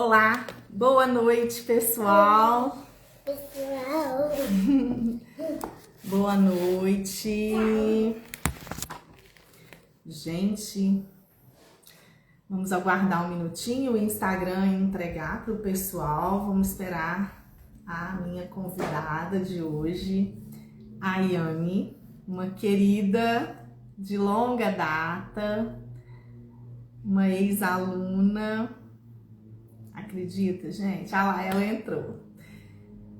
Olá, boa noite, pessoal. Pessoal, Boa noite. Gente, vamos aguardar um minutinho o Instagram entregar para o pessoal. Vamos esperar a minha convidada de hoje, a Yane, uma querida de longa data, uma ex-aluna. Acredita, gente? Ah lá, ela entrou.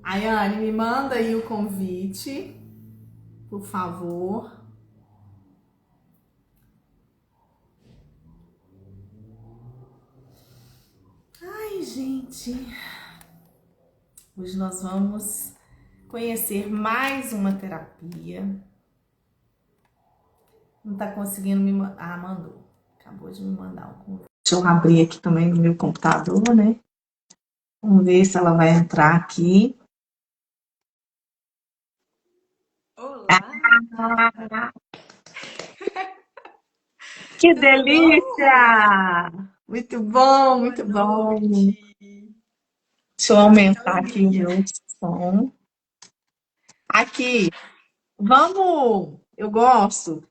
Ayane, me manda aí o convite, por favor. Ai, gente, hoje nós vamos conhecer mais uma terapia. Não tá conseguindo me mandar. Ah, mandou. Acabou de me mandar o convite. Deixa eu abrir aqui também no meu computador, né? Vamos ver se ela vai entrar aqui. Olá, Ah, que tudo bom? delícia! Muito bom, Boa muito bom. noite. Deixa eu Ai, que aumentar aqui o alegria. meu som. Aqui, vamos. Eu gosto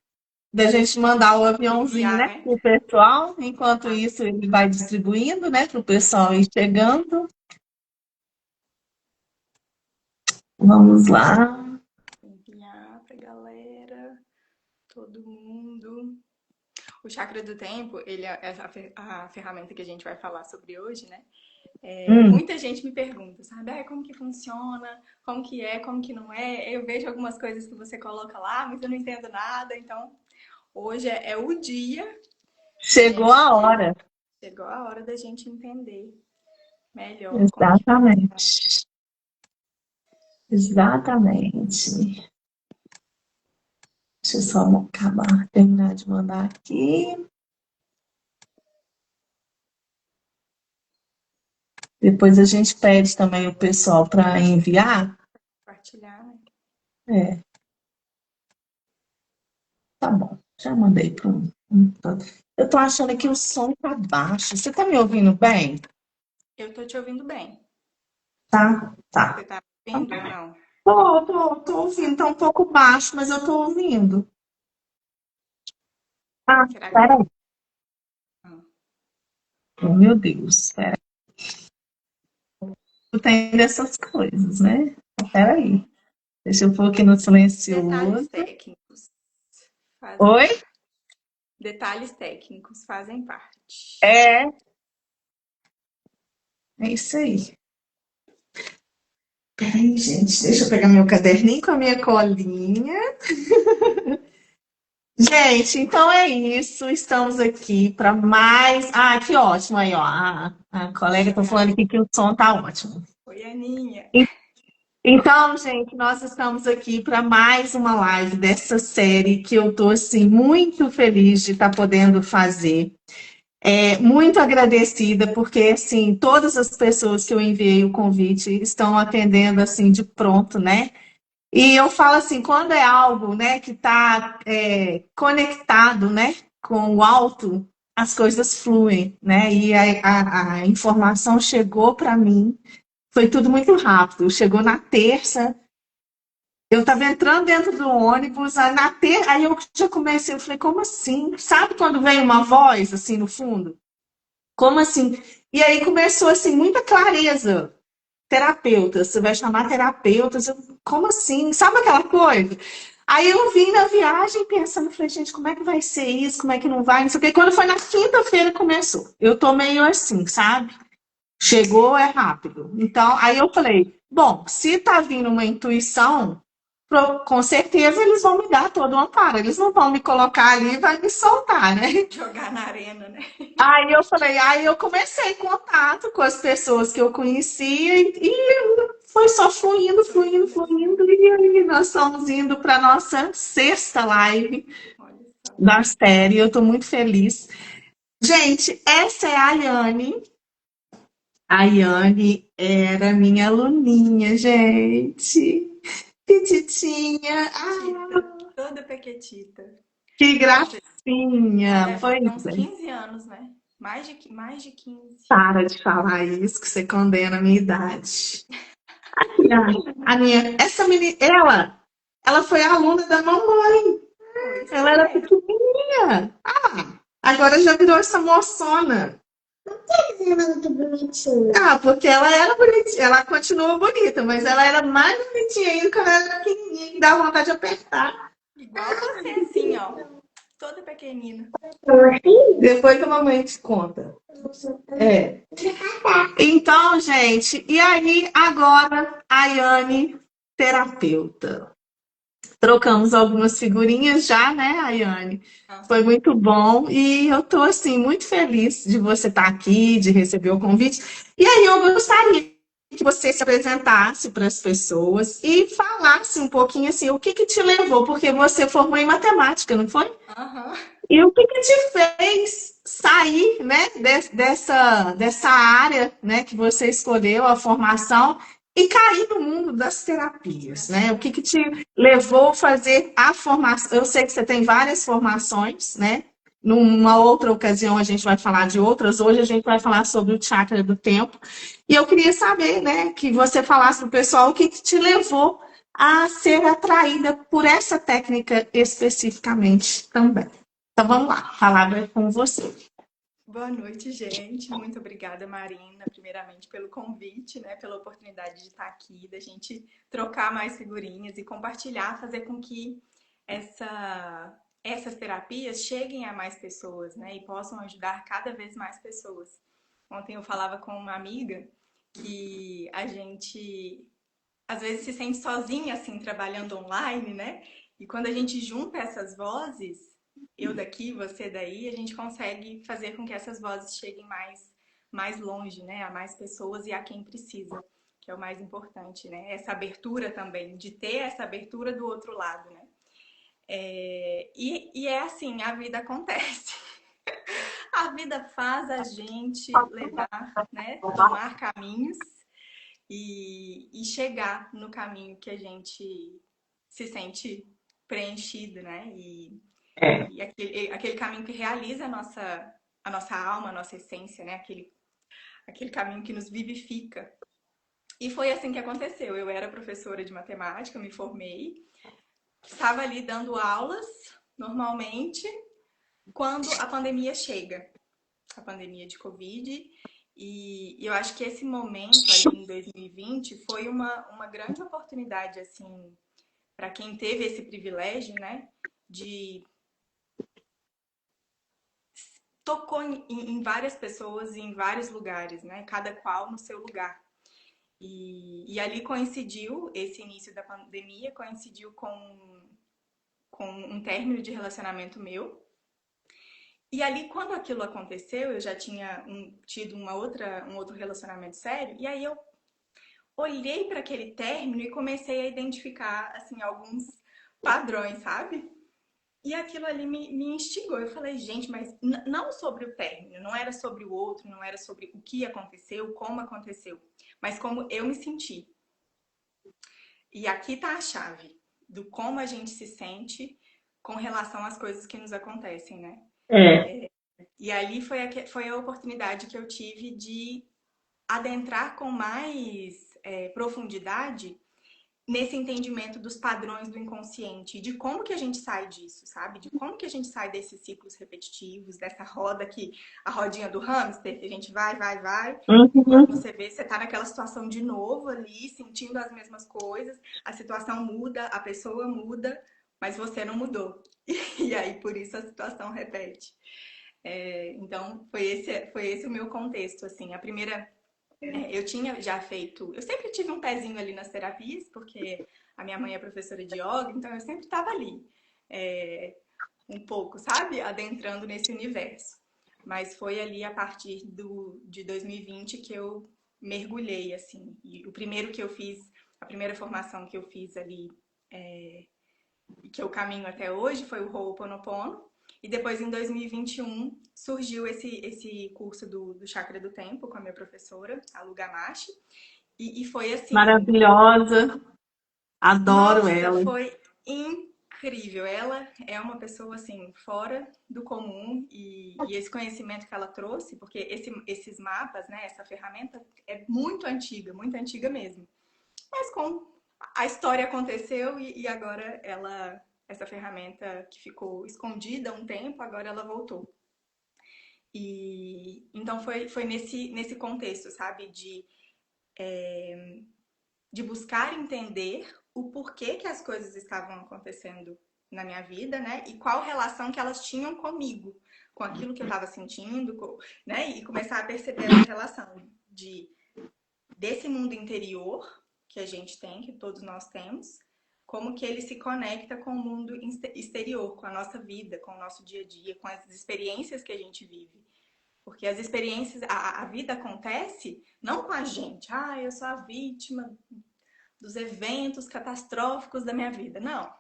da gente mandar o aviãozinho, Enviar, né, né? pro pessoal. Enquanto Tá. isso, ele vai distribuindo, né, pro pessoal ir chegando. Vamos lá. Enviar pra galera, todo mundo. O chakra do tempo, ele é a ferramenta que a gente vai falar sobre hoje, né? Hum, Muita gente me pergunta, sabe? Como que funciona? Como que não é? Eu vejo algumas coisas que você coloca lá, mas eu não entendo nada. Então, hoje é o dia da chegou a gente... hora. Chegou a hora da gente entender melhor como que funciona. Exatamente. Exatamente. Deixa eu só acabar, terminar de mandar aqui. Depois a gente pede também o pessoal para enviar. Compartilhar, né? É, tá bom. Já mandei para um. Eu tô achando que o som tá baixo. Você tá me ouvindo bem? Eu tô te ouvindo bem. Tá, Você tá. tá me ouvindo ou não? Tô ouvindo. Tá um pouco baixo, mas eu tô ouvindo. Ah, Será que. peraí. Ah, Oh, meu Deus, peraí. Tem dessas coisas, né? Peraí. Deixa eu pôr aqui no Detalhes silencioso. técnicos fazem Oi? parte. Detalhes técnicos fazem parte. É, é isso aí. Peraí, gente, deixa eu pegar meu caderninho com a minha colinha. Gente, então é isso. Estamos aqui para mais. Ah, que ótimo aí, ó. A colega tá falando Obrigada. aqui que o som tá ótimo. Oi, Aninha. Então, gente, nós estamos aqui para mais uma live dessa série que eu tô assim muito feliz de estar podendo fazer. Muito agradecida porque assim todas as pessoas que eu enviei o convite estão atendendo assim de pronto, né? E eu falo assim, quando é algo, né, que está conectado, né, com o alto, as coisas fluem, né? E a informação chegou para mim, foi tudo muito rápido. Chegou na terça, eu estava entrando dentro do ônibus, aí eu já comecei, eu falei, como assim? Sabe quando vem uma voz assim no fundo? Como assim? E aí começou assim, muita clareza. Terapeutas, você vai chamar terapeutas, como assim? Sabe aquela coisa? Aí eu vim na viagem pensando, falei, gente, como é que vai ser isso? Como é que não vai? Não sei o quê. Quando foi na quinta-feira começou. Eu tô meio assim, sabe? Chegou, é rápido. Então, aí eu falei, bom, se tá vindo uma intuição, com certeza eles vão me dar todo o amparo. Eles não vão me colocar ali e vai me soltar, né? Jogar na arena, né? Aí eu falei, aí eu comecei contato com as pessoas que eu conhecia e foi só fluindo, Foi fluindo, fluindo. fluindo. E aí nós estamos indo para a nossa sexta live Olha só. da série. Eu estou muito feliz. Gente, essa é a Ayane. A Ayane era minha aluninha, gente. Petitinha. Pequitita. Ah, Toda pequitita. que Nossa, já gracinha. deve Pois ter uns é. 15 anos, né? Mais de 15. Para de falar isso, que você condena a minha idade. Essa menina, ela foi aluna da mamãe. Pois Ela era é. pequenininha. Agora já virou essa moçona. Ela é muito bonitinha. Porque ela era bonitinha, ela continua bonita, mas ela era mais bonitinha ainda quando ela era pequenininha, que dá vontade de apertar. Igual você, assim, ó. Toda pequenina. Depois a mamãe te conta. É. Então, gente, e aí agora a Yane, terapeuta. Trocamos algumas figurinhas já, né, Ayane? Foi Aham. muito bom e eu tô assim muito feliz de você estar aqui, de receber o convite. E aí eu gostaria que você se apresentasse para as pessoas e falasse um pouquinho assim, o que que te levou, porque você formou em matemática, não foi? Aham. E o que que te fez sair, né, dessa área, né, que você escolheu, a formação, e cair no mundo das terapias, né? O que que te levou a fazer a formação? Eu sei que você tem várias formações, né? Numa outra ocasião a gente vai falar de outras, hoje a gente vai falar sobre o chakra do tempo. E eu queria saber, né, que você falasse para o pessoal o que que te levou a ser atraída por essa técnica especificamente também. Então vamos lá, a palavra é com você. Boa noite, gente. Muito obrigada, Marina, primeiramente pelo convite, né? Pela oportunidade de estar aqui, da gente trocar mais figurinhas e compartilhar, fazer com que essas terapias cheguem a mais pessoas, né? E possam ajudar cada vez mais pessoas. Ontem eu falava com uma amiga que a gente às vezes se sente sozinha assim trabalhando online, né? E quando a gente junta essas vozes, eu daqui, você daí, a gente consegue fazer com que essas vozes cheguem mais longe, né? A mais pessoas e a quem precisa, que é o mais importante, né? Essa abertura também, de ter essa abertura do outro lado, né? E é assim, a vida acontece. A vida faz a gente levar, né? Tomar caminhos e chegar no caminho que a gente se sente preenchido, né? E aquele caminho que realiza a nossa alma, a nossa essência, né? Aquele caminho que nos vivifica. E foi assim que aconteceu. Eu era professora de matemática, me formei, estava ali dando aulas normalmente, quando a pandemia chega, a pandemia de Covid. E eu acho que esse momento ali em 2020 foi uma grande oportunidade, assim, para quem teve esse privilégio, né, de tocou em várias pessoas e em vários lugares, né, cada qual no seu lugar. E ali coincidiu, esse início da pandemia coincidiu com um término de relacionamento meu. E ali, quando aquilo aconteceu, eu já tinha tido um outro relacionamento sério, e aí eu olhei para aquele término e comecei a identificar, assim, alguns padrões, sabe? E aquilo ali me instigou. Eu falei, gente, mas não sobre o término, não era sobre o outro, não era sobre o que aconteceu, como aconteceu, mas como eu me senti. E aqui tá a chave do como a gente se sente com relação às coisas que nos acontecem, né? É, E ali foi a oportunidade que eu tive de adentrar com mais profundidade nesse entendimento dos padrões do inconsciente, de como que a gente sai disso, sabe? De como que a gente sai desses ciclos repetitivos, dessa roda que a rodinha do hamster, que a gente vai, e quando uhum. você vê, você tá naquela situação de novo ali, sentindo as mesmas coisas, a situação muda, a pessoa muda, mas você não mudou. E aí por isso a situação repete. Então foi esse o meu contexto, assim. A primeira eu tinha já feito. Eu sempre tive um pezinho ali nas terapias, porque a minha mãe é professora de yoga, então eu sempre estava ali, um pouco, sabe? Adentrando nesse universo. Mas foi ali a partir de 2020 que eu mergulhei, assim. E o primeiro que eu fiz, a primeira formação que eu fiz ali, e que eu caminho até hoje, foi o Ho'oponopono. E depois, em 2021, surgiu esse curso do Chakra do Tempo com a minha professora, a Lu Gamache. E foi assim, Maravilhosa, adoro nossa, ela. foi incrível. incrível. Ela é uma pessoa assim fora do comum e esse conhecimento que ela trouxe, porque esses mapas, né, essa ferramenta é muito antiga mesmo. Mas com a história aconteceu e agora essa ferramenta que ficou escondida há um tempo, agora ela voltou. E então foi nesse contexto, sabe, de buscar entender o porquê que as coisas estavam acontecendo na minha vida, né? E qual relação que elas tinham comigo, com aquilo que eu estava sentindo, né? E começar a perceber essa relação desse mundo interior que a gente tem, que todos nós temos, como que ele se conecta com o mundo exterior, com a nossa vida, com o nosso dia a dia, com as experiências que a gente vive. Porque as experiências, a vida acontece não com a gente. Ah, eu sou a vítima dos eventos catastróficos da minha vida. Não.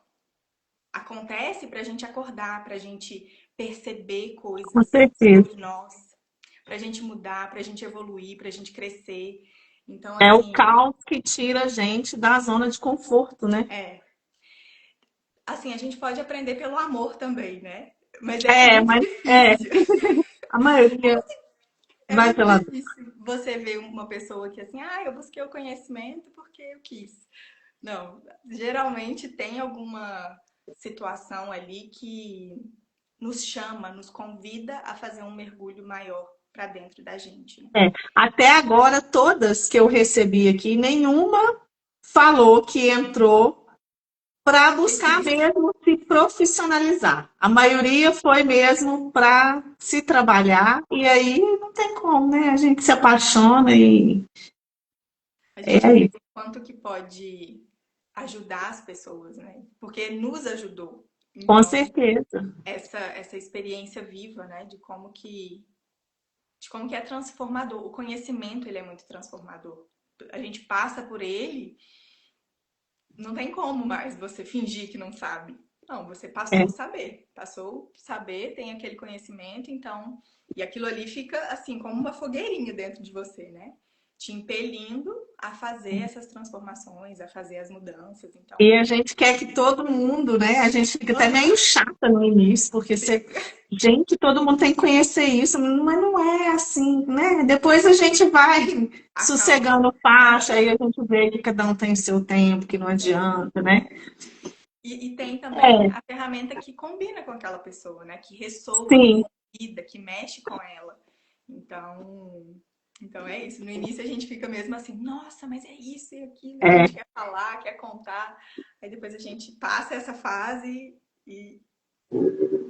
Acontece pra gente acordar, pra gente perceber Com coisas certeza. sobre nós, pra gente mudar, pra gente evoluir, pra gente crescer. Então, É o assim, caos que tira a gente da zona de conforto, né? é. Assim, a gente pode aprender pelo amor também, né? Mas é É, muito mas difícil. a maioria É vai muito pela dor. difícil você ver uma pessoa que assim, eu busquei o conhecimento porque eu quis. Não, geralmente tem alguma situação ali que nos chama, nos convida a fazer um mergulho maior para dentro da gente, né? Até agora, todas que eu recebi aqui, nenhuma falou que entrou para Porque buscar quis. mesmo se profissionalizar. A maioria foi mesmo para se trabalhar, e aí não tem como, né? A gente se apaixona e A gente é vê isso. o quanto que pode ajudar as pessoas, né? Porque nos ajudou. Com Então, certeza. essa experiência viva, né, de como que é transformador. O conhecimento, ele é muito transformador. A gente passa por ele, não tem como mais você fingir que não sabe. Não, você É. passou a saber, tem aquele conhecimento, então, e aquilo ali fica assim como uma fogueirinha dentro de você, né? Te impelindo a fazer essas transformações, a fazer as mudanças. Então, E a gente quer que todo mundo, né? A gente fica até meio aham, chata no início, porque você, gente, todo mundo tem que conhecer isso, mas não é assim, né? Depois a gente vai acalma. sossegando faixa, aí a gente vê que cada um tem o seu tempo, que não É. adianta, né? E tem também É, a ferramenta que combina com aquela pessoa, né? Que ressoa, que sim, faz vida, que mexe com ela. Então, então é isso. No início a gente fica mesmo assim, nossa, mas é isso e aquilo. A é, gente quer falar, quer contar. Aí depois a gente passa essa fase e,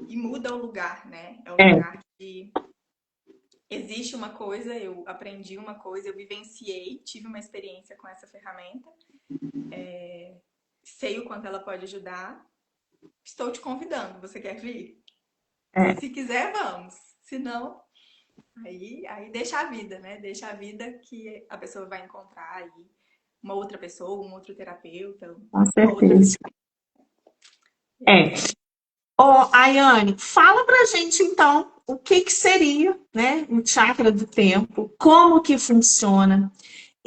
e muda o lugar, né? É o é, lugar de existe uma coisa, eu aprendi uma coisa, eu vivenciei, tive uma experiência com essa ferramenta, sei o quanto ela pode ajudar. Estou te convidando, você quer vir? é, Se quiser, vamos. Se não, aí deixa a vida, né? Deixa a vida que a pessoa vai encontrar aí uma outra pessoa, um outro terapeuta, com uma outra certeza. vida. E é É. isso. Ô, Ayane, fala pra gente então o que que seria, né, o chakra do tempo, como que funciona.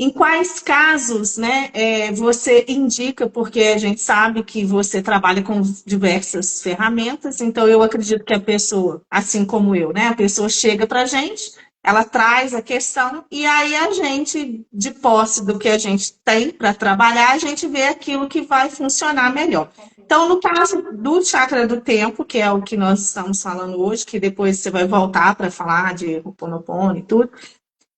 Em quais casos, né, você indica, porque a gente sabe que você trabalha com diversas ferramentas, então eu acredito que a pessoa, assim como eu, né, a pessoa chega para a gente, ela traz a questão e aí a gente, de posse do que a gente tem para trabalhar, a gente vê aquilo que vai funcionar melhor. Então, no caso do chakra do tempo, que é o que nós estamos falando hoje, que depois você vai voltar para falar de Ho'oponopono e tudo,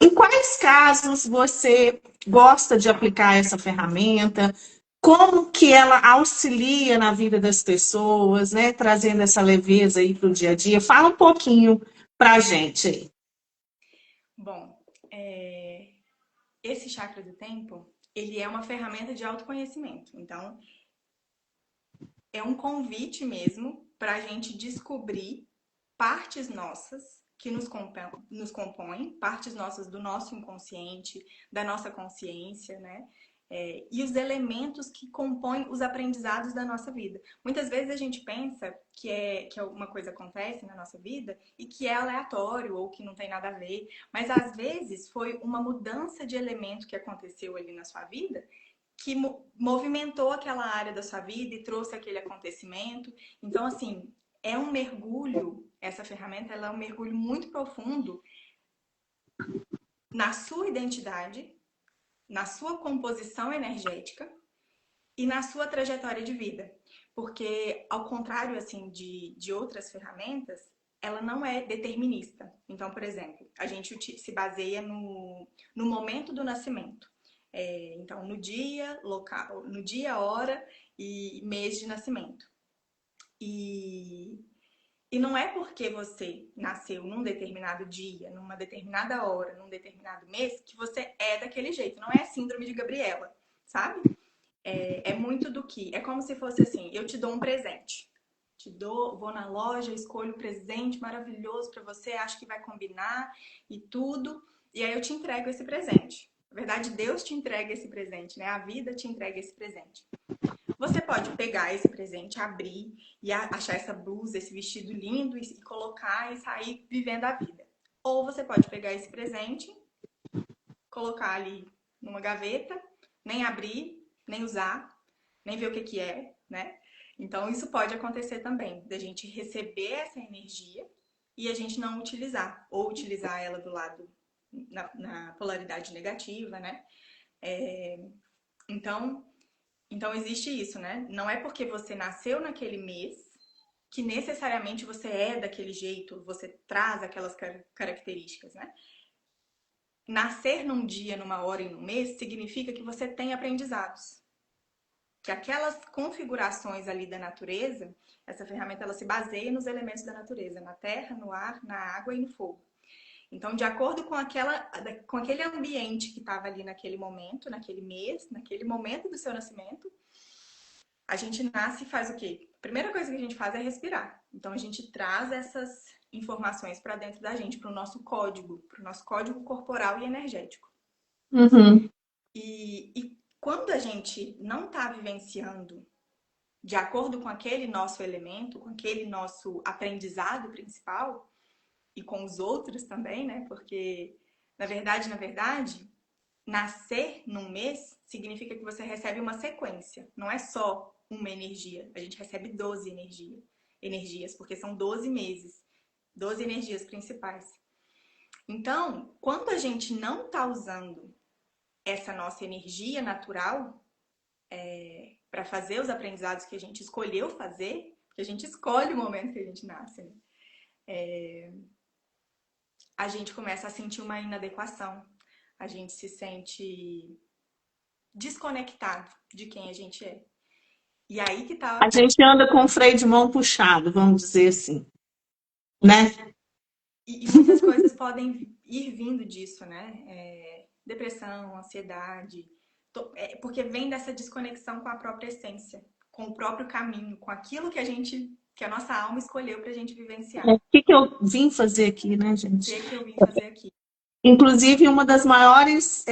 em quais casos você gosta de aplicar essa ferramenta? Como que ela auxilia na vida das pessoas, né? Trazendo essa leveza aí para o dia a dia. Fala um pouquinho para a gente aí. Bom, esse chakra do tempo, ele é uma ferramenta de autoconhecimento. Então, é um convite mesmo para a gente descobrir partes nossas que nos compõem, partes nossas do nosso inconsciente, da nossa consciência, né? E os elementos que compõem os aprendizados da nossa vida. Muitas vezes a gente pensa que alguma coisa acontece na nossa vida e que é aleatório ou que não tem nada a ver, mas às vezes foi uma mudança de elemento que aconteceu ali na sua vida que movimentou aquela área da sua vida e trouxe aquele acontecimento. Então, assim, é um mergulho, essa ferramenta, ela é um mergulho muito profundo na sua identidade, na sua composição energética e na sua trajetória de vida. Porque, ao contrário, assim, de outras ferramentas, ela não é determinista. Então, por exemplo, a gente se baseia no momento do nascimento. Então, no dia, local, no dia, hora e mês de nascimento. E não é porque você nasceu num determinado dia, numa determinada hora, num determinado mês, que você é daquele jeito. Não é síndrome de Gabriela, sabe? É muito do que. É como se fosse assim: eu te dou um presente. Te dou, vou na loja, escolho o presente maravilhoso para você, acho que vai combinar e tudo. E aí eu te entrego esse presente. Na verdade, Deus te entrega esse presente, né? A vida te entrega esse presente. Você pode pegar esse presente, abrir e achar essa blusa, esse vestido lindo e colocar e sair vivendo a vida. Ou você pode pegar esse presente, colocar ali numa gaveta, nem abrir, nem usar, nem ver o que é, né? Então isso pode acontecer também, da gente receber essa energia e a gente não utilizar, ou utilizar ela do lado na polaridade negativa, né? Então existe isso, né? Não é porque você nasceu naquele mês que necessariamente você é daquele jeito, você traz aquelas características, né? Nascer num dia, numa hora e num mês significa que você tem aprendizados. Que aquelas configurações ali da natureza, essa ferramenta ela se baseia nos elementos da natureza, na terra, no ar, na água e no fogo. Então, de acordo com aquele ambiente que estava ali naquele momento, naquele mês, naquele momento do seu nascimento, a gente nasce e faz o quê? A primeira coisa que a gente faz é respirar. Então, a gente traz essas informações para dentro da gente, para o nosso código corporal e energético. Uhum. E quando a gente não está vivenciando de acordo com aquele nosso elemento, com aquele nosso aprendizado principal, e com os outros também, né? Porque, na verdade, nascer num mês significa que você recebe uma sequência. Não é só uma energia. A gente recebe 12 energias, porque são 12 meses. 12 energias principais. Então, quando a gente não está usando essa nossa energia natural para fazer os aprendizados que a gente escolheu fazer, porque a gente escolhe o momento que a gente nasce, né? A gente começa a sentir uma inadequação. A gente se sente desconectado de quem a gente é. E aí que tá. A gente anda com o freio de mão puxado, vamos dizer assim, né? E muitas coisas podem ir vindo disso, né? Depressão, ansiedade, porque vem dessa desconexão com a própria essência, com o próprio caminho, com aquilo que a nossa alma escolheu pra gente vivenciar. O que eu vim fazer aqui, né, O gente? que eu vim fazer aqui? Inclusive, um dos maiores,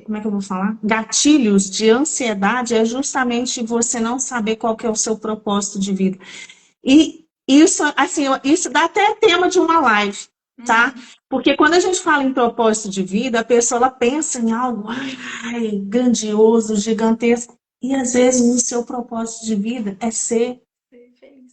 como é que eu vou falar? Gatilhos de ansiedade é justamente você não saber qual que é o seu propósito de vida. E isso, assim, isso dá até tema de uma live, tá? Porque quando a gente fala em propósito de vida, a pessoa ela pensa em algo grandioso, gigantesco. E às vezes o seu propósito de vida é ser Feliz.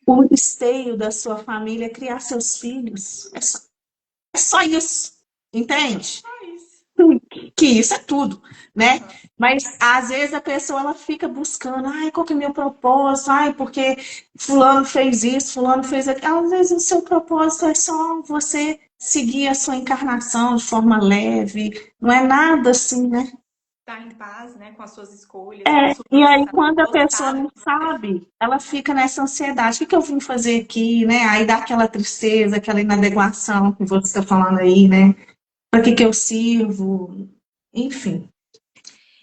o esteio da sua família, criar seus filhos. É só isso, entende? Só isso. Que isso é tudo, né? Mas às vezes a pessoa ela fica buscando, qual que é o meu propósito? Porque fulano fez isso, fulano fez aquilo. Às vezes o seu propósito é só você seguir a sua encarnação de forma leve, não é nada assim, né? Tá em paz, né, com as suas escolhas, com a sua E aí, missão, quando a pessoa gostar não do que você faz. sabe, ela fica nessa ansiedade. O que eu vim fazer aqui, né? Aí dá aquela tristeza, aquela inadequação que você está falando aí, né? Para que eu sirvo? Enfim.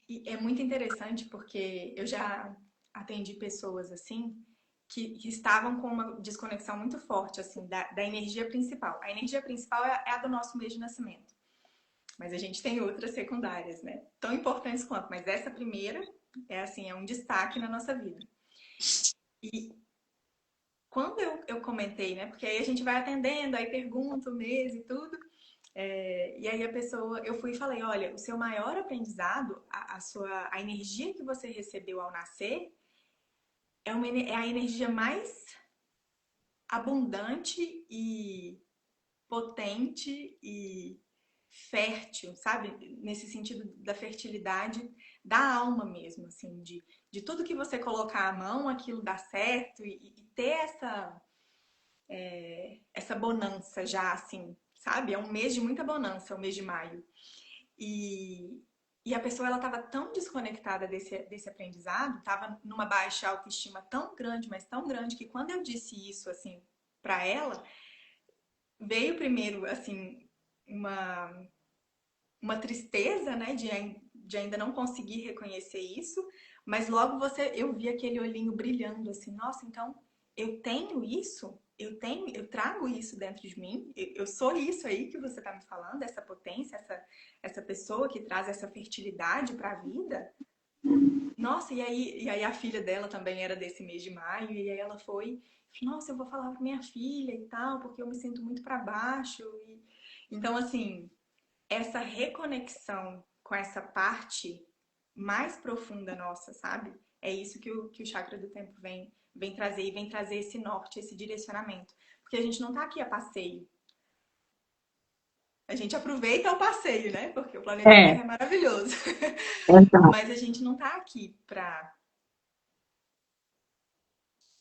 E é muito interessante porque eu já atendi pessoas assim que estavam com uma desconexão muito forte assim da energia principal. A energia principal é a do nosso mês de nascimento. Mas a gente tem outras secundárias, né? Tão importantes quanto, mas essa primeira é um destaque na nossa vida. E quando eu comentei, né? Porque aí a gente vai atendendo, aí pergunta o mês e tudo. E aí a pessoa, eu fui e falei, olha, o seu maior aprendizado, a energia que você recebeu ao nascer é a energia mais abundante e potente e fértil, sabe? Nesse sentido da fertilidade da alma mesmo, assim, de tudo que você colocar à mão, aquilo dá certo e ter essa bonança já, assim, sabe? É um mês de muita bonança, o mês de maio. E, e a pessoa, ela estava tão desconectada desse aprendizado, estava numa baixa autoestima tão grande, mas tão grande, que quando eu disse isso, assim, para ela, veio primeiro, assim, uma tristeza, né, de ainda não conseguir reconhecer isso, mas logo eu vi aquele olhinho brilhando, assim, nossa, então eu tenho isso? Eu trago isso dentro de mim? Eu sou isso aí que você está me falando, essa potência, essa pessoa que traz essa fertilidade para a vida? Nossa, e aí a filha dela também era desse mês de maio, e aí ela foi, nossa, eu vou falar para minha filha e tal, porque eu me sinto muito para baixo. Então, assim, essa reconexão com essa parte mais profunda nossa, sabe? É isso que o chakra do tempo vem trazer, e vem trazer esse norte, esse direcionamento. Porque a gente não tá aqui a passeio. A gente aproveita o passeio, né? Porque o planeta É, Terra é maravilhoso. exato. Mas a gente não tá aqui pra,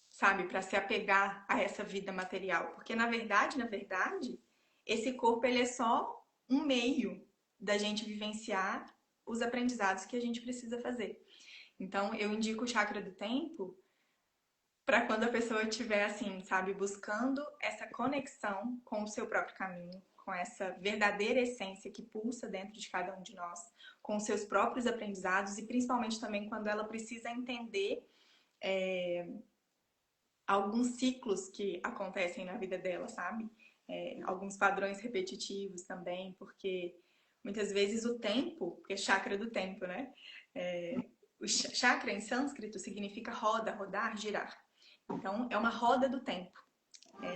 sabe, para se apegar a essa vida material. Porque na verdade, esse corpo ele é só um meio da gente vivenciar os aprendizados que a gente precisa fazer. Então, eu indico o chakra do tempo para quando a pessoa estiver assim, sabe, buscando essa conexão com o seu próprio caminho, com essa verdadeira essência que pulsa dentro de cada um de nós, com os seus próprios aprendizados e principalmente também quando ela precisa entender alguns ciclos que acontecem na vida dela, sabe? Alguns padrões repetitivos também, porque muitas vezes o tempo, porque é chakra do tempo, né? O chakra em sânscrito significa roda, rodar, girar. Então, é uma roda do tempo.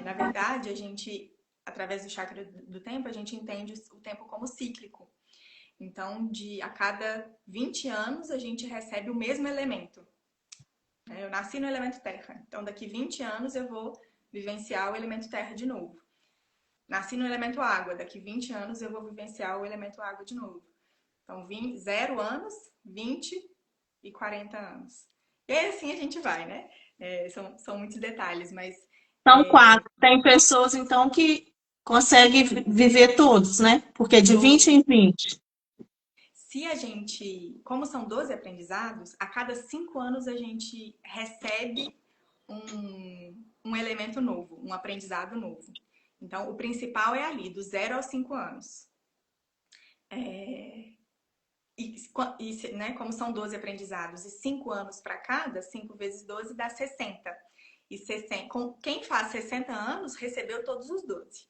Na verdade, a gente, através do chakra do tempo, a gente entende o tempo como cíclico. Então, a cada 20 anos, a gente recebe o mesmo elemento. Eu nasci no elemento terra, então daqui 20 anos eu vou vivenciar o elemento terra de novo. Nasci no elemento água, daqui 20 anos eu vou vivenciar o elemento água de novo. Então, 0 anos, 20 e 40 anos. E aí assim a gente vai, né? São muitos detalhes, mas São quatro. Tem pessoas, então, que conseguem viver todos, né? Porque é de 20 todos. em 20. Se a gente, como são 12 aprendizados, a cada 5 anos a gente recebe um elemento novo, um aprendizado novo. Então, o principal é ali, do 0 aos 5 anos. Né, como são 12 aprendizados e 5 anos para cada, 5 vezes 12 dá 60. E 60, quem faz 60 anos recebeu todos os 12.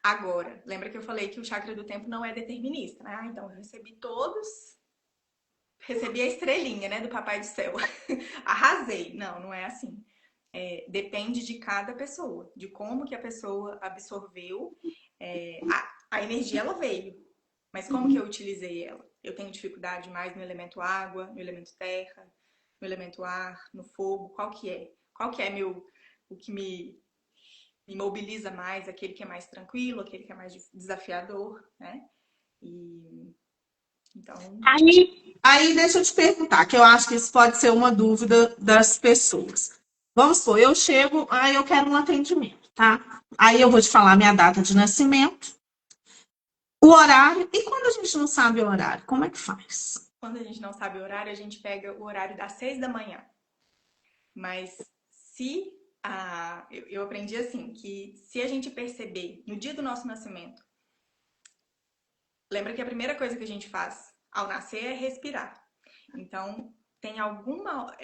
Agora, lembra que eu falei que o chakra do tempo não é determinista, né? Então, eu recebi todos, recebi a estrelinha, né, do Papai do Céu. Arrasei. Não, não é assim. Depende de cada pessoa, de como que a pessoa absorveu. A energia, ela veio, mas como que eu utilizei ela? Eu tenho dificuldade mais no elemento água, no elemento terra, no elemento ar, no fogo. Qual que é? Qual que é o que me mobiliza mais? Aquele que é mais tranquilo, aquele que é mais desafiador, né? E então, Aí deixa eu te perguntar, que eu acho que isso pode ser uma dúvida das pessoas. Vamos supor, eu chego, eu quero um atendimento, tá? Aí eu vou te falar minha data de nascimento, o horário, e quando a gente não sabe o horário, como é que faz? quando a gente não sabe o horário, a gente pega o horário das 6 da manhã. Mas se eu aprendi assim, que se a gente perceber no dia do nosso nascimento, lembra que a primeira coisa que a gente faz ao nascer é respirar. Então, tem alguma.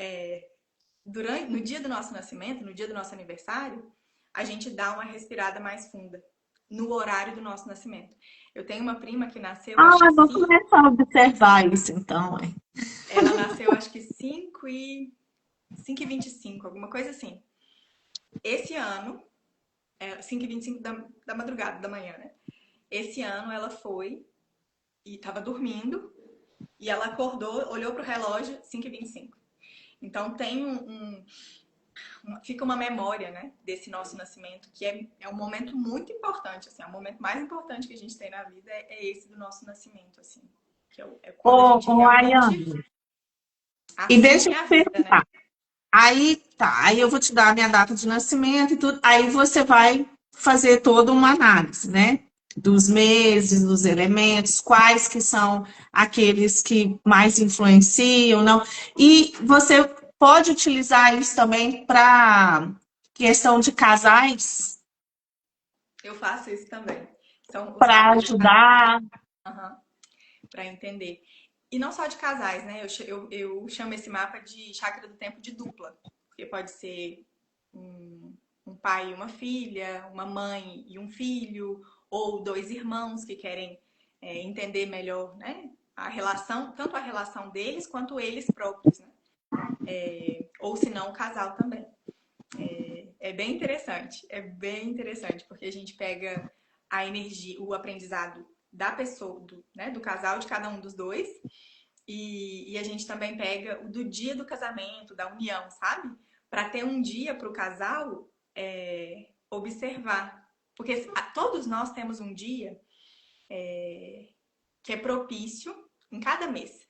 No dia do nosso nascimento, no dia do nosso aniversário, a gente dá uma respirada mais funda. No horário do nosso nascimento. Eu tenho uma prima que nasceu, acho que Vou começar a observar isso então, hein? ela nasceu acho que 5h25, alguma coisa assim. Esse ano, 5h25 da madrugada, da manhã, né? Esse ano ela foi e estava dormindo e ela acordou, olhou para o relógio, 5h25. Então tem fica uma memória, né, desse nosso nascimento, que é um momento muito importante, assim, é o momento mais importante que a gente tem na vida, é esse do nosso nascimento, assim, que é quando a gente realmente Ariane, e deixa assume eu te a vida, né? perguntar. Aí tá, aí eu vou te dar a minha data de nascimento e tudo. Aí você vai fazer toda uma análise, né? Dos meses, dos elementos, quais que são aqueles que mais influenciam, não. E você pode utilizar isso também para questão de casais, Eu faço isso também. São os para mapas de casais, ajudar. para entender. E não só de casais, né? Eu chamo esse mapa de chácara do tempo de dupla, porque pode ser um pai e uma filha, uma mãe e um filho, ou dois irmãos que querem entender melhor, né? A relação, tanto a relação deles quanto eles próprios, né? Ou se não, o casal também. É bem interessante, porque a gente pega a energia, o aprendizado da pessoa, né, do casal, de cada um dos dois, e a gente também pega o do dia do casamento, da união, sabe? Para ter um dia para o casal observar. Porque todos nós temos um dia que é propício em cada mês.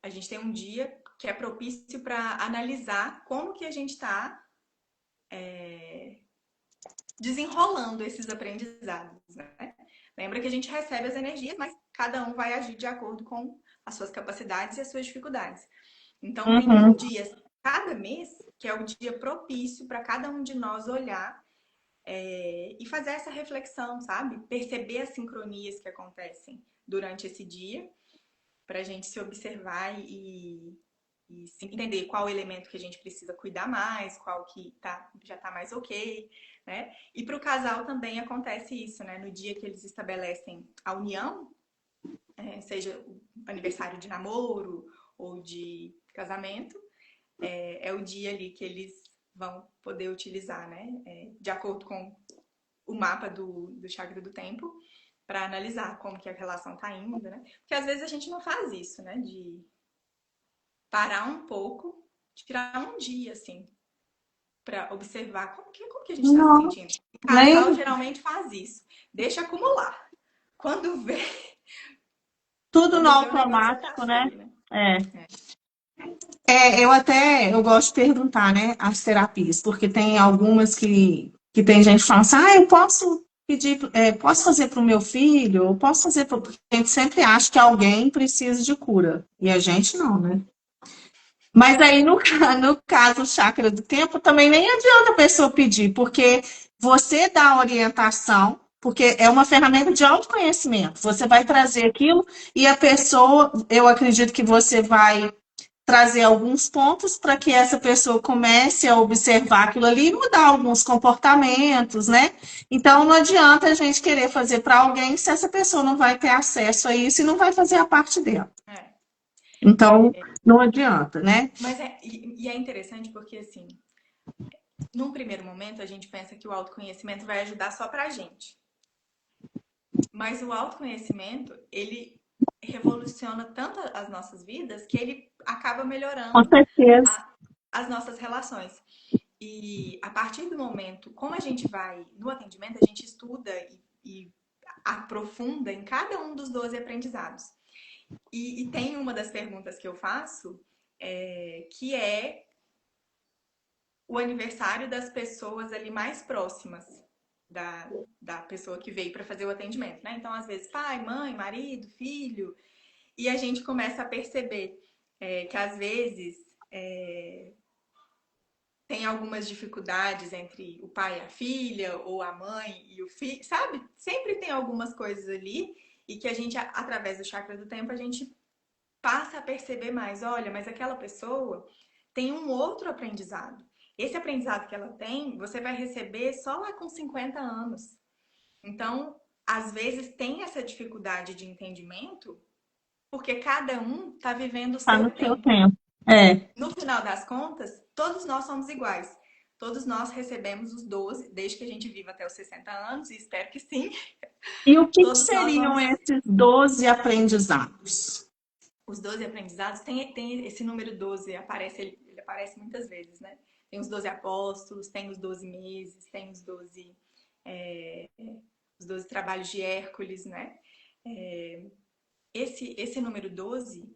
A gente tem um dia que é propício para analisar como que a gente está desenrolando esses aprendizados, né? Lembra que a gente recebe as energias, mas cada um vai agir de acordo com as suas capacidades e as suas dificuldades. Então, tem um Uhum. dia cada mês que é o dia propício para cada um de nós olhar e fazer essa reflexão, sabe? Perceber as sincronias que acontecem durante esse dia, para a gente se observar e entender qual elemento que a gente precisa cuidar mais, qual que já está mais ok, né? E para o casal também acontece isso, né? No dia que eles estabelecem a união, seja o aniversário de namoro ou de casamento, é o dia ali que eles vão poder utilizar, né? De acordo com o mapa do chakra do tempo, para analisar como que a relação está indo, né? Porque às vezes a gente não faz isso, né? De parar um pouco, tirar um dia, assim, para observar como que a gente está se Não, sentindo. O casal nem geralmente faz isso, deixa acumular. Quando vê, tudo no quando vê o negócio já tá automático, né? feio, né? É. Eu gosto de perguntar, né, as terapias, porque tem algumas que tem gente que fala assim, eu posso pedir, posso fazer para o meu filho, eu posso fazer porque a gente sempre acha que alguém precisa de cura, e a gente não, né? Mas aí, no caso, o chakra do tempo, também nem adianta a pessoa pedir, porque você dá a orientação, porque é uma ferramenta de autoconhecimento, você vai trazer aquilo, e a pessoa, eu acredito que você vai trazer alguns pontos para que essa pessoa comece a observar aquilo ali e mudar alguns comportamentos, né? Então não adianta a gente querer fazer para alguém se essa pessoa não vai ter acesso a isso e não vai fazer a parte dela. É. Então não adianta, né? Mas é interessante porque, assim, num primeiro momento a gente pensa que o autoconhecimento vai ajudar só pra gente. Mas o autoconhecimento, ele revoluciona tanto as nossas vidas que ele acaba Com melhorando certeza. as nossas relações. E a partir do momento, como a gente vai no atendimento, a gente estuda e aprofunda em cada um dos 12 aprendizados. E tem uma das perguntas que eu faço, que é o aniversário das pessoas ali mais próximas da pessoa que veio para fazer o atendimento, né? Então, às vezes, pai, mãe, marido, filho, e a gente começa a perceber que às vezes tem algumas dificuldades entre o pai e a filha, ou a mãe e o filho, sabe? Sempre tem algumas coisas ali e que a gente, através do chakra do tempo, a gente passa a perceber mais. Olha, mas aquela pessoa tem um outro aprendizado. Esse aprendizado que ela tem, você vai receber só lá com 50 anos. Então, às vezes tem essa dificuldade de entendimento, porque cada um está vivendo o Está seu no seu tempo. tempo. É, No final das contas, todos nós somos iguais. Todos nós recebemos os 12, desde que a gente viva até os 60 anos, e espero que sim. E o que Todos nós seriam vamos... esses 12 aprendizados? Os 12 aprendizados, tem esse número 12, ele aparece muitas vezes, né? Tem os 12 apóstolos, tem os 12 meses, tem os 12 trabalhos de Hércules, né? Esse número 12,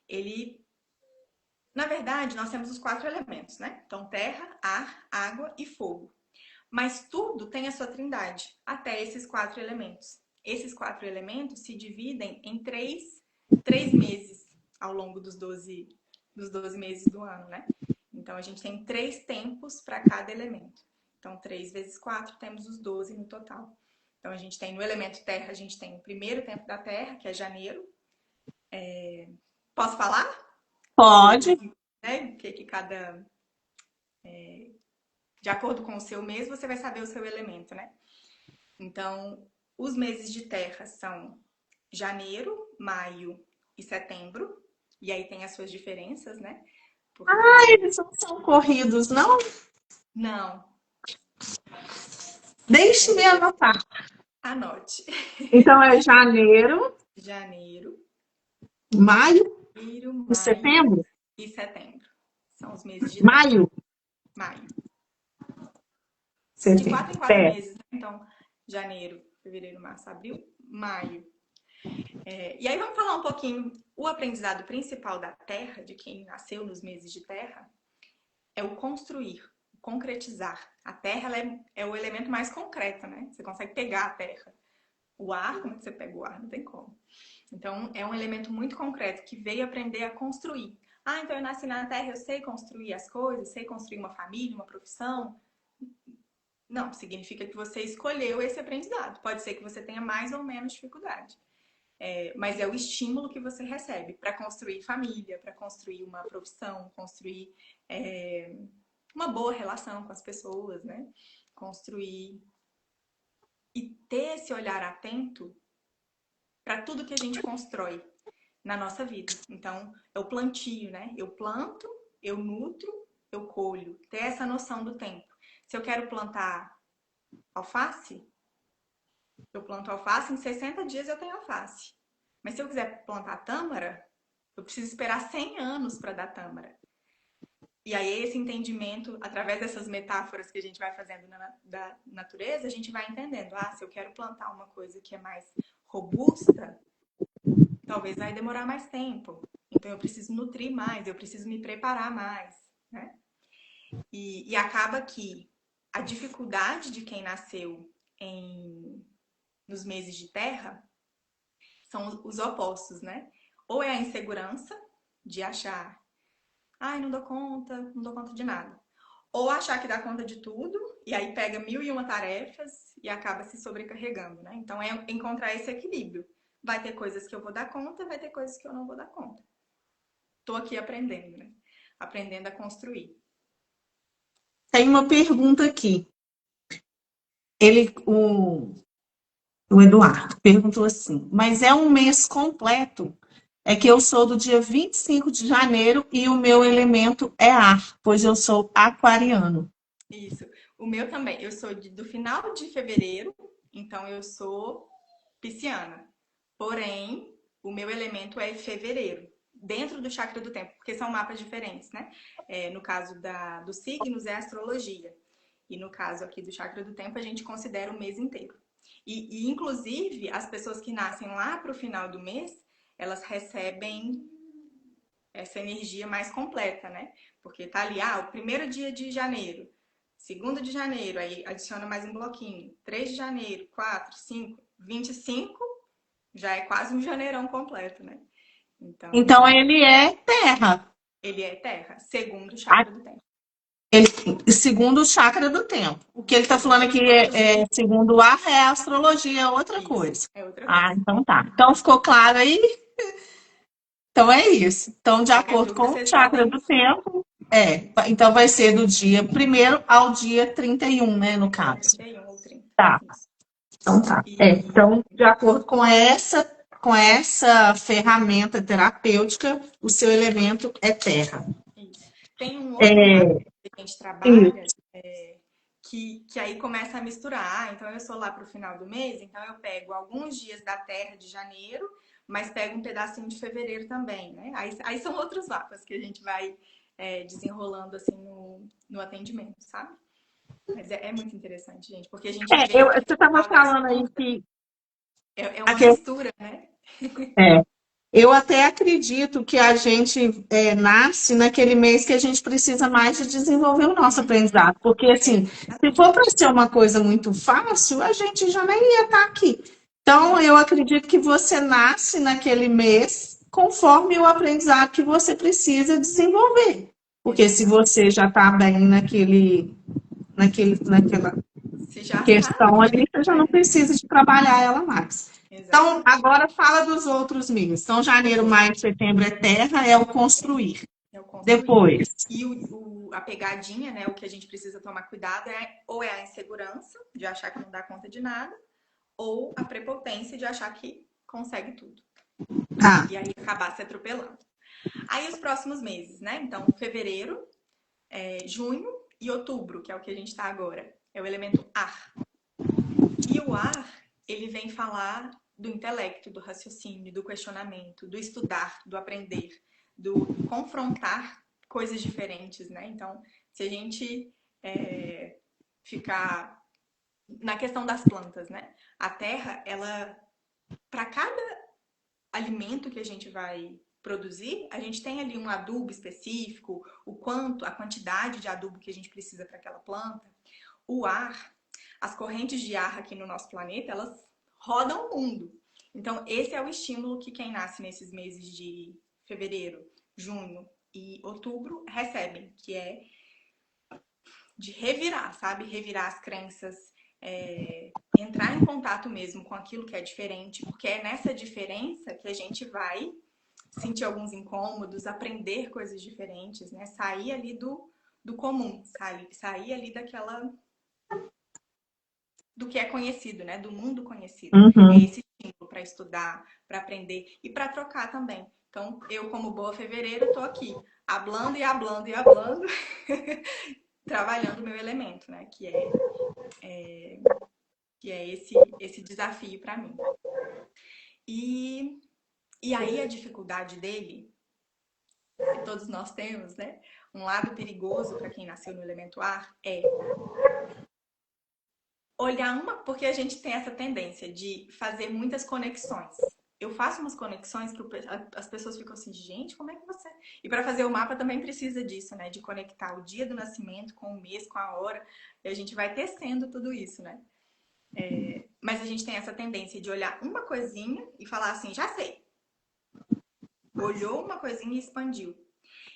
ele... Na verdade, nós temos os 4 elementos, né? Então, terra, ar, água e fogo. Mas tudo tem a sua trindade, até esses 4 elementos. Esses 4 elementos se dividem em 3 meses ao longo dos 12 meses do ano, né? Então, a gente tem 3 tempos para cada elemento. Então, 3 vezes 4, temos os 12 no total. Então, a gente tem no elemento terra, a gente tem o primeiro tempo da terra, que é janeiro. Posso falar? Pode. Né? Que cada... de acordo com o seu mês, você vai saber o seu elemento, né? Então, os meses de terra são janeiro, maio e setembro. E aí tem as suas diferenças, né? Porque... Eles não são corridos, não? Não. Deixe-me anotar. Anote. Então, é janeiro, Janeiro, maio maio e setembro? e setembro. São os meses de Maio, maio. De setembro. 4 em 4 meses, né? Então, janeiro, fevereiro, março, abril, maio. E aí vamos falar um pouquinho. O aprendizado principal da Terra, de quem nasceu nos meses de Terra, é o construir, o concretizar. A Terra ela é o elemento mais concreto, né? Você consegue pegar a Terra. O ar, como é que você pega o ar? Não tem como. Então, é um elemento muito concreto que veio aprender a construir. Ah, então eu nasci na Terra, eu sei construir as coisas, sei construir uma família, uma profissão. Não, significa que você escolheu esse aprendizado. Pode ser que você tenha mais ou menos dificuldade. Mas é o estímulo que você recebe para construir família, para construir uma profissão, construir uma boa relação com as pessoas, né? Construir e ter esse olhar atento para tudo que a gente constrói na nossa vida. Então, é o plantio, né? Eu planto, eu nutro, eu colho. Ter essa noção do tempo. Se eu quero plantar alface, eu planto alface, em 60 dias eu tenho alface. Mas se eu quiser plantar tâmara, eu preciso esperar 100 anos para dar tâmara. E aí esse entendimento, através dessas metáforas que a gente vai fazendo da natureza, a gente vai entendendo. Ah, se eu quero plantar uma coisa que é mais robusta, talvez vai demorar mais tempo. Então eu preciso nutrir mais, eu preciso me preparar mais, né? E acaba que a dificuldade de quem nasceu nos meses de terra são os opostos, né? Ou é a insegurança de achar, ai, não dou conta de nada. Ou achar que dá conta de tudo, e aí pega 1001 tarefas e acaba se sobrecarregando, né? Então é encontrar esse equilíbrio. Vai ter coisas que eu vou dar conta, vai ter coisas que eu não vou dar conta. Tô aqui aprendendo, né? Aprendendo a construir. Tem uma pergunta aqui. O Eduardo perguntou assim, mas é um mês completo? É que eu sou do dia 25 de janeiro e o meu elemento é ar, pois eu sou aquariano. Isso. O meu também. Eu sou do final de fevereiro, então eu sou pisciana. Porém, o meu elemento é fevereiro, dentro do chakra do tempo, porque são mapas diferentes, né? No caso dos signos é astrologia. E no caso aqui do chakra do tempo, a gente considera o mês inteiro. E inclusive, as pessoas que nascem lá para o final do mês, elas recebem essa energia mais completa, né? Porque tá ali, o primeiro dia de janeiro, 2º de janeiro, aí adiciona mais um bloquinho, 3 de janeiro, 4, 5, 25, já é quase um janeirão completo, né? Então ele é terra. Ele é terra, segundo o chakra do tempo. Segundo o chakra do tempo. O que ele está falando aqui segundo o ar, é a astrologia, é outra coisa. É outra coisa. Então tá. Então ficou claro aí? Então é isso. Então, de acordo com o chakra do tempo, então vai ser do dia 1º ao dia 31, né, no caso. 31 ou 30. Tá. Então tá. Então, de acordo com essa ferramenta terapêutica, o seu elemento é terra. Isso. Tem um outro lado que a gente trabalha, que aí começa a misturar. Ah, então eu sou lá para o final do mês, então eu pego alguns dias da Terra de janeiro, mas pego um pedacinho de fevereiro também, né? Aí são outros mapas que a gente vai desenrolando assim no atendimento, sabe? Mas é muito interessante, gente, porque a gente vê que Você no estava final das falando aí contas que é uma aque- mistura, né? é, eu até acredito que a gente nasce naquele mês que a gente precisa mais de desenvolver o nosso aprendizado, porque assim, se for para ser uma coisa muito fácil, a gente já nem ia estar aqui. Então, eu acredito que você nasce naquele mês conforme o aprendizado que você precisa desenvolver. Porque se Exatamente. você já está bem naquela Se já tá, questão ali, você já não vai. precisa de trabalhar ela mais. Então, Exatamente. agora fala dos outros meses. Então, janeiro, maio, setembro é terra, é o construir. É o construir. Depois, E a pegadinha, né? O que a gente precisa tomar cuidado ou é a insegurança de achar que não dá conta de nada, ou a prepotência de achar que consegue tudo. ah, E aí acabar se atropelando. Aí os próximos meses, né? Então, fevereiro, junho e outubro, que é o que a gente está agora. É o elemento ar. E o ar, ele vem falar do intelecto, do raciocínio, do questionamento, do estudar, do aprender, do confrontar coisas diferentes, né? Então, se a gente ficar na questão das plantas, né? A terra, ela, para cada alimento que a gente vai produzir, a gente tem ali um adubo específico, o quanto, a quantidade de adubo que a gente precisa para aquela planta. O ar, as correntes de ar aqui no nosso planeta, elas rodam o mundo. Então, esse é o estímulo que quem nasce nesses meses de fevereiro, junho e outubro recebem, que é de revirar, sabe? Revirar as crenças, entrar em contato mesmo com aquilo que é diferente, porque é nessa diferença que a gente vai sentir alguns incômodos, aprender coisas diferentes, né? Sair ali do comum, sair ali do que é conhecido, né? Do mundo conhecido. É uhum. esse estímulo para estudar, para aprender e para trocar também. Então, eu, como boa fevereira, estou aqui, hablando e hablando e hablando, trabalhando o meu elemento, né? Que é esse desafio para mim. E aí a dificuldade dele, que todos nós temos, né? Um lado perigoso para quem nasceu no elemento ar é olhar porque a gente tem essa tendência de fazer muitas conexões. Eu faço umas conexões que as pessoas ficam assim, gente, como é que você... E para fazer o mapa também precisa disso, né? De conectar o dia do nascimento com o mês, com a hora. E a gente vai tecendo tudo isso, né? Mas a gente tem essa tendência de olhar uma coisinha e falar assim, já sei. Olhou uma coisinha e expandiu.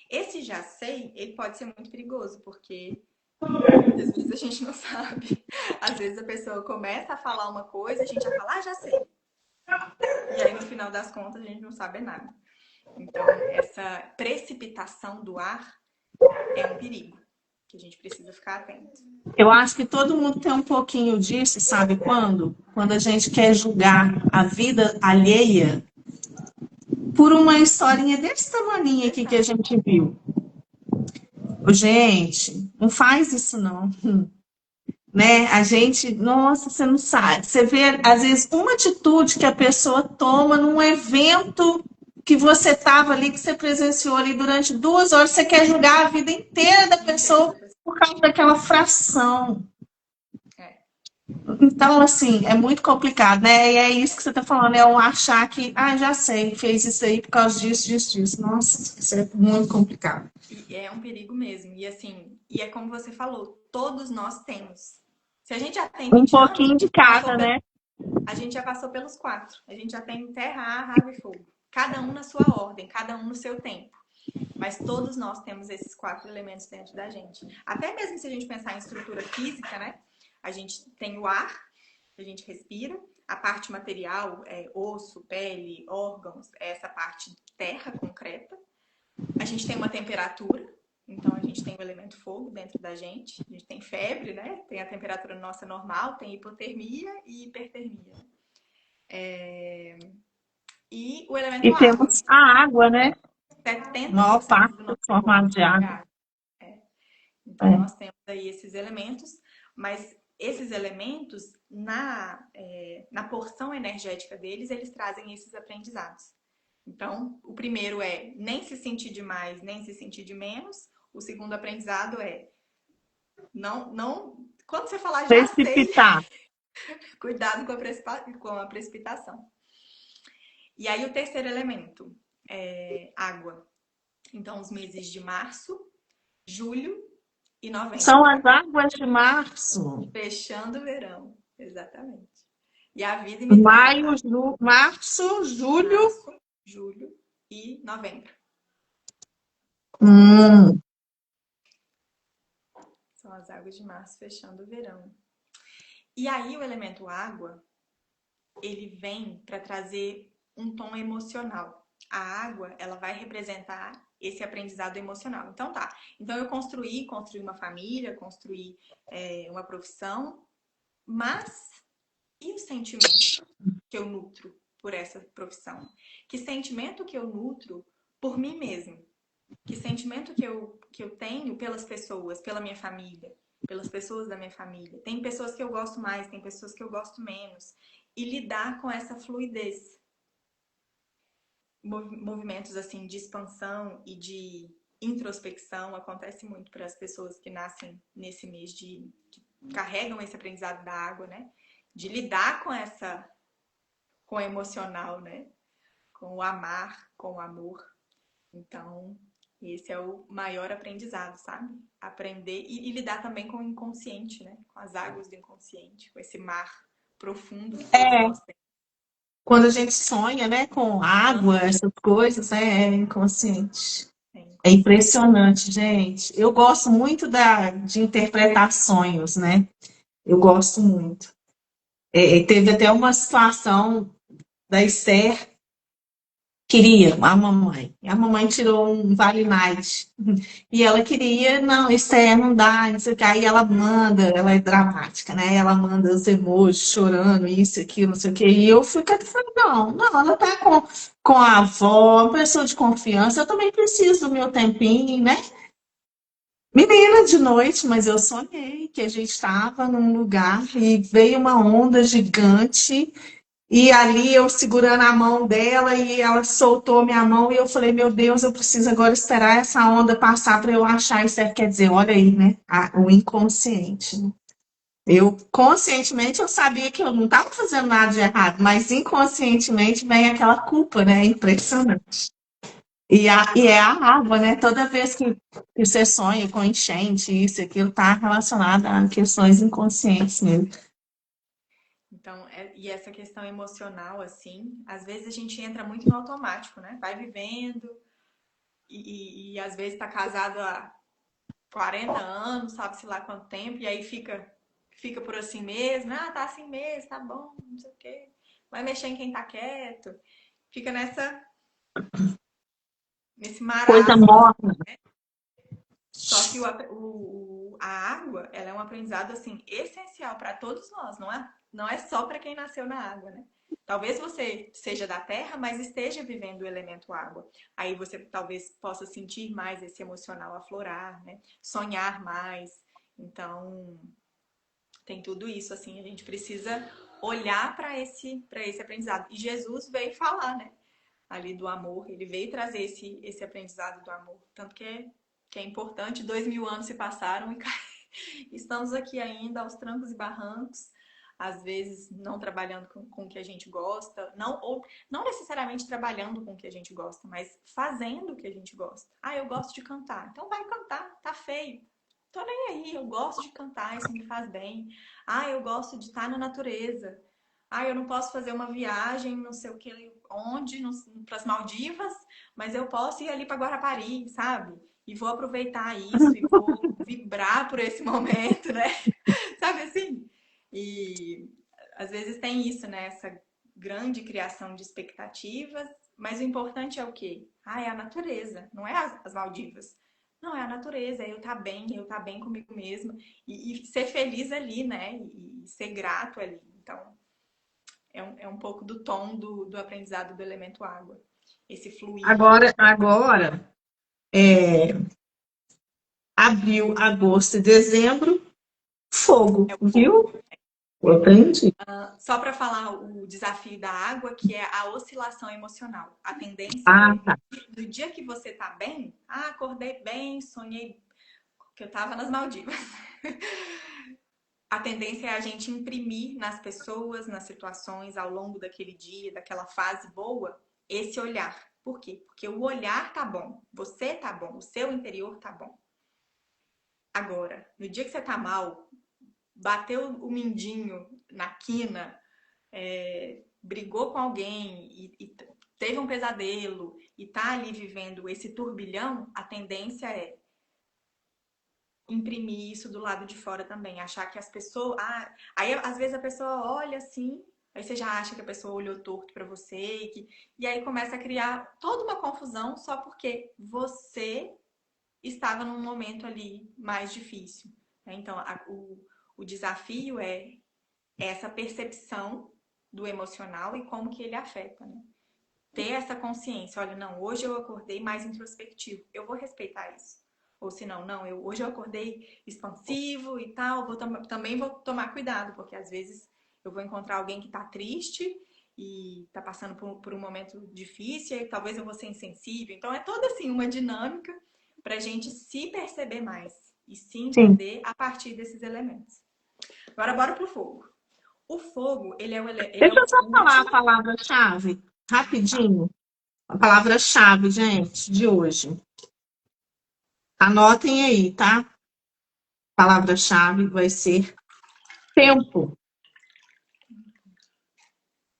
Esse já sei, ele pode ser muito perigoso, porque às vezes a gente não sabe. Às vezes a pessoa começa a falar uma coisa, a gente já fala, já sei. E aí no final das contas a gente não sabe nada. Então, essa precipitação do ar é um perigo, que a gente precisa ficar atento. Eu acho que todo mundo tem um pouquinho disso, sabe quando? Quando a gente quer julgar a vida alheia por uma historinha desse tamaninho aqui que a gente viu. Ô, gente, não faz isso não. Né? A gente, nossa, você não sabe. Você vê, às vezes, uma atitude que a pessoa toma num evento que você estava ali, que você presenciou ali durante 2 horas, você quer julgar a vida inteira da pessoa por causa daquela fração. É. Então, assim, é muito complicado, né? E é isso que você está falando, é o achar que, já sei, fez isso aí por causa disso, disso, disso. Nossa, isso é muito complicado. E é um perigo mesmo. E assim, e é como você falou, todos nós temos. Se a gente já tem Um 20 anos, pouquinho de cada, né? a gente já passou pelos 4. A gente já tem terra, ar, água e fogo. Cada um na sua ordem, cada um no seu tempo. Mas todos nós temos esses 4 elementos dentro da gente. Até mesmo se a gente pensar em estrutura física, né? A gente tem o ar, a gente respira. A parte material, osso, pele, órgãos, é essa parte terra concreta. A gente tem uma temperatura, então a gente tem o elemento fogo dentro da gente. A gente tem febre, né? Tem a temperatura nossa normal, tem hipotermia e hipertermia. E o elemento E água. temos a água, né? A maior 70% parte do é nosso formado corpo de é água. água. Então, nós temos aí esses elementos, mas esses elementos, na porção energética deles, eles trazem esses aprendizados. Então, o primeiro é nem se sentir de mais, nem se sentir de menos. O segundo aprendizado é não, quando você falar já sei, Precipitar. cuidado com a precipitação. E aí o terceiro elemento é água. Então, os meses de março, julho e novembro. São as águas de março. Fechando o verão, exatamente. E a vida imitando. Março, julho. Março, julho e novembro. São as águas de março fechando o verão. E aí o elemento água, ele vem para trazer um tom emocional. A água, ela vai representar esse aprendizado emocional. Então tá. Então eu construí uma família, construí uma profissão, mas e o sentimento que eu nutro por essa profissão? Que sentimento que eu nutro por mim mesmo? Que sentimento que eu tenho pelas pessoas, pela minha família, pelas pessoas da minha família? Tem pessoas que eu gosto mais, tem pessoas que eu gosto menos. E lidar com essa fluidez. Movimentos assim de expansão e de introspecção acontece muito para as pessoas que nascem nesse mês que carregam esse aprendizado da água, né? De lidar com o emocional, né? Com o amar, com o amor. Então, esse é o maior aprendizado, sabe? Aprender e lidar também com o inconsciente, né? Com as águas do inconsciente, com esse mar profundo que todos nós temos. Quando a gente sonha, né, com água, essas coisas, é inconsciente. É impressionante, gente. Eu gosto muito de interpretar sonhos, né? Eu gosto muito. Teve até uma situação da Esther, queria, a mamãe tirou um Vale Night, e ela queria, não, Esther, não dá, não sei o que, aí ela manda, ela é dramática, né, ela manda os emojis chorando, isso, aquilo, não sei o que, e eu fui falando, não, ela tá com a avó, uma pessoa de confiança, eu também preciso do meu tempinho, né. Menina, de noite, mas eu sonhei que a gente estava num lugar e veio uma onda gigante. E ali eu segurando a mão dela e ela soltou minha mão e eu falei, meu Deus, eu preciso agora esperar essa onda passar para eu achar isso. Quer dizer, olha aí, né? O inconsciente. Né? Eu, conscientemente, eu sabia que eu não estava fazendo nada de errado, mas inconscientemente vem aquela culpa, né? Impressionante. E é a água, né? Toda vez que você sonha com enchente, isso, aquilo, está relacionado a questões inconscientes mesmo. Então, e essa questão emocional, assim, às vezes a gente entra muito no automático, né? Vai vivendo e às vezes tá casado há 40 anos, sabe-se lá quanto tempo, e aí fica por assim mesmo, tá assim mesmo, tá bom, não sei o quê. Vai mexer em quem tá quieto. Fica nesse Coisa marasmo, morta. né? Só que a água, ela é um aprendizado, assim, essencial para todos nós, não é só para quem nasceu na água, né? Talvez você seja da terra, mas esteja vivendo o elemento água. Aí você talvez possa sentir mais esse emocional aflorar, né? Sonhar mais. Então, tem tudo isso, assim, a gente precisa olhar para esse aprendizado. E Jesus veio falar, né? Ali do amor, ele veio trazer esse aprendizado do amor. Tanto que é importante, 2000 anos se passaram e estamos aqui ainda aos trancos e barrancos, às vezes não trabalhando com o que a gente gosta, ou não necessariamente trabalhando com o que a gente gosta, mas fazendo o que a gente gosta. Eu gosto de cantar, então vai cantar, tá feio. Tô nem aí, eu gosto de cantar, isso me faz bem. Eu gosto de estar na natureza. Eu não posso fazer uma viagem, não sei o que, onde, para as Maldivas, mas eu posso ir ali para Guarapari, sabe? E vou aproveitar isso, e vou vibrar por esse momento, né? Sabe assim? E às vezes tem isso, né? Essa grande criação de expectativas, mas o importante é o quê? É a natureza, não é as Maldivas. Não, é a natureza, é eu estar bem comigo mesma e ser feliz ali, né? E ser grato ali. Então, é um pouco do tom do aprendizado do elemento água. Esse fluir. Agora Abril, agosto e dezembro, fogo, É o fogo. viu? Eu aprendi. Só para falar o desafio da água, que é a oscilação emocional. A tendência Ah, é, tá. no dia que você tá bem, acordei bem, sonhei que eu tava nas Maldivas. A tendência é a gente imprimir nas pessoas, nas situações, ao longo daquele dia, daquela fase boa, esse olhar. Por quê? Porque o olhar tá bom, você tá bom, o seu interior tá bom. Agora, no dia que você tá mal, bateu o mindinho na quina, brigou com alguém e teve um pesadelo e tá ali vivendo esse turbilhão, a tendência é imprimir isso do lado de fora também, achar que as pessoas, aí às vezes a pessoa olha assim, aí você já acha que a pessoa olhou torto para você e aí começa a criar toda uma confusão só porque você estava num momento ali mais difícil, né? Então o desafio é essa percepção do emocional e como que ele afeta, né? Ter essa consciência, olha, não, hoje eu acordei mais introspectivo, eu vou respeitar isso. Ou se não, não, hoje eu acordei expansivo e tal, também vou tomar cuidado, porque às vezes eu vou encontrar alguém que tá triste e tá passando por um momento difícil, e talvez eu vou ser insensível. Então é toda assim uma dinâmica pra gente se perceber mais e se Sim. entender a partir desses elementos. Agora bora pro fogo. O fogo, ele é Deixa eu só o falar a último. palavra-chave, rapidinho. A palavra-chave, gente, de hoje. Anotem aí, tá? A palavra-chave vai ser tempo.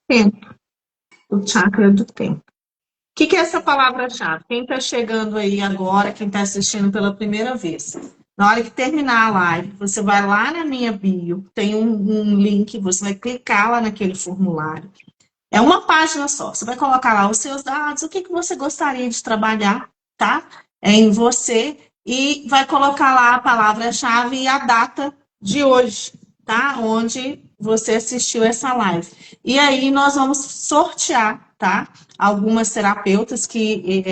Tempo. O chakra do tempo. O que é essa palavra-chave? Quem está chegando aí agora, quem está assistindo pela primeira vez, na hora que terminar a live, você vai lá na minha bio, tem um link, você vai clicar lá naquele formulário. É uma página só. Você vai colocar lá os seus dados, o que você gostaria de trabalhar, tá? É em você e vai colocar lá a palavra-chave e a data de hoje, tá? Onde você assistiu essa live. E aí nós vamos sortear, tá? Algumas terapeutas que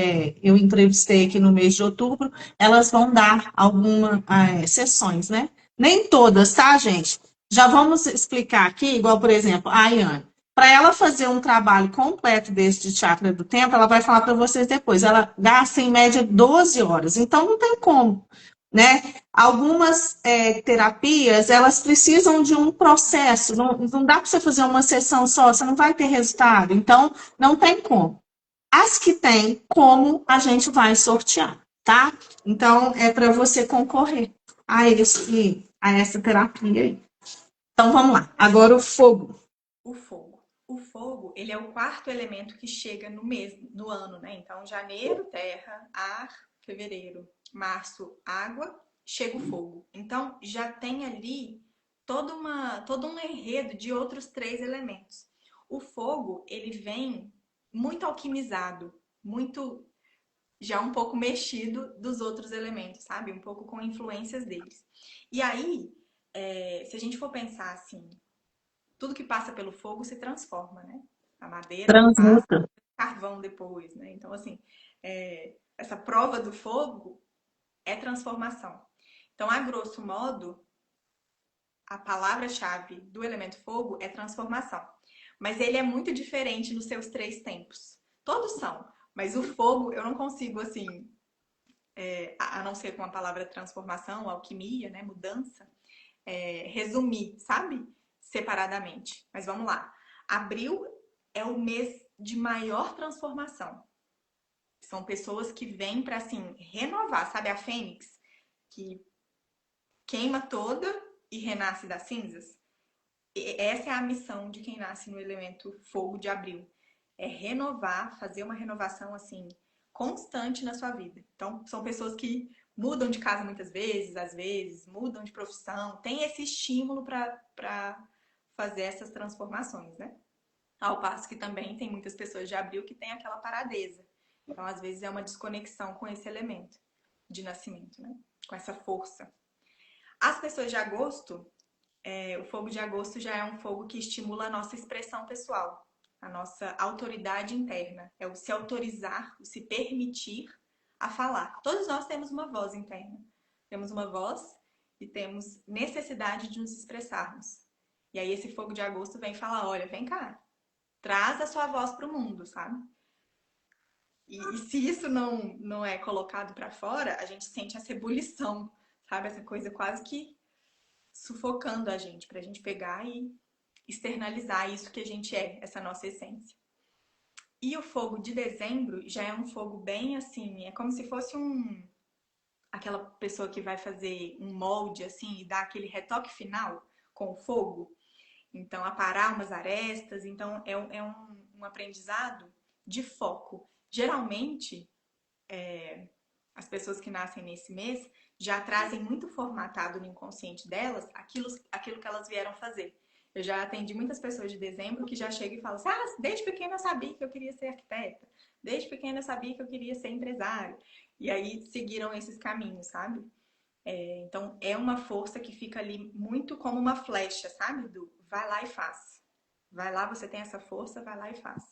eu entrevistei aqui no mês de outubro, elas vão dar algumas sessões, né? Nem todas, tá, gente? Já vamos explicar aqui, igual, por exemplo, a Ayane. Para ela fazer um trabalho completo desse de chakra do tempo, ela vai falar para vocês depois. Ela gasta em média 12 horas, então não tem como, né? Algumas terapias, elas precisam de um processo, não dá para você fazer uma sessão só, você não vai ter resultado, então não tem como. As que tem, como a gente vai sortear, tá? Então é para você concorrer a essa terapia aí. Então vamos lá. Agora o fogo. O fogo. O fogo, ele é o quarto elemento que chega no mês, no ano, né? Então, janeiro, terra, ar, fevereiro, março, água, chega o fogo. Então, já tem ali todo um enredo de outros três elementos. O fogo, ele vem muito alquimizado, muito já um pouco mexido dos outros elementos, sabe? Um pouco com influências deles. E aí, se a gente for pensar assim, tudo que passa pelo fogo se transforma, né? A madeira passa, Transmuta. carvão depois, né? Então, assim, essa prova do fogo é transformação. Então, a grosso modo, a palavra-chave do elemento fogo é transformação. Mas ele é muito diferente nos seus três tempos. Todos são, mas o fogo eu não consigo, assim, a não ser com a palavra transformação, alquimia, né? Mudança, resumir, sabe? Separadamente. Mas vamos lá. Abril é o mês de maior transformação. São pessoas que vêm para assim renovar, sabe a fênix que queima toda e renasce das cinzas? Essa é a missão de quem nasce no elemento fogo de abril. É renovar, fazer uma renovação assim constante na sua vida. Então, são pessoas que mudam de casa muitas vezes, às vezes, mudam de profissão, tem esse estímulo para fazer essas transformações, né? Ao passo que também tem muitas pessoas de abril que têm aquela paradeza. Então, às vezes, é uma desconexão com esse elemento de nascimento, né? Com essa força. As pessoas de agosto, o fogo de agosto já é um fogo que estimula a nossa expressão pessoal, a nossa autoridade interna. É o se autorizar, o se permitir a falar. Todos nós temos uma voz interna. temos uma voz e temos necessidade de nos expressarmos. E aí esse fogo de agosto vem falar, olha, vem cá, traz a sua voz para o mundo, sabe? E se isso não é colocado para fora, a gente sente essa ebulição, sabe? Essa coisa quase que sufocando a gente, pra gente pegar e externalizar isso que a gente é, essa nossa essência. E o fogo de dezembro já é um fogo bem assim, é como se fosse aquela pessoa que vai fazer um molde assim e dar aquele retoque final com o fogo. Então, aparar umas arestas, então é um aprendizado de foco. Geralmente, as pessoas que nascem nesse mês já trazem muito formatado no inconsciente delas aquilo que elas vieram fazer. Eu já atendi muitas pessoas de dezembro que já chegam e falam assim, desde pequena eu sabia que eu queria ser arquiteta, desde pequena eu sabia que eu queria ser empresário. E aí seguiram esses caminhos, sabe? Então é uma força que fica ali muito como uma flecha, sabe? Do vai lá e faz. Vai lá, você tem essa força, vai lá e faz.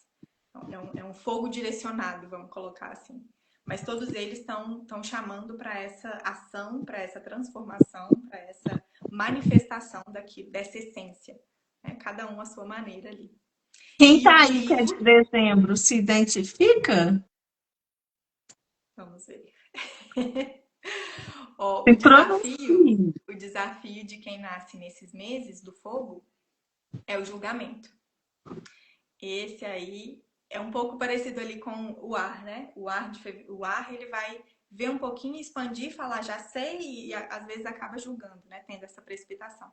Então, é um fogo direcionado, vamos colocar assim. Mas todos eles estão chamando para essa ação, para essa transformação, para essa manifestação dessa essência. Né? Cada um à sua maneira ali. Quem E o está aí que é de frio, dezembro se identifica? vamos ver. Ó, Se pronuncie. o desafio de quem nasce nesses meses do fogo é o julgamento. Esse aí é um pouco parecido ali com o ar, né? O ar ele vai ver um pouquinho, expandir, falar já sei e às vezes acaba julgando, né? Tendo essa precipitação.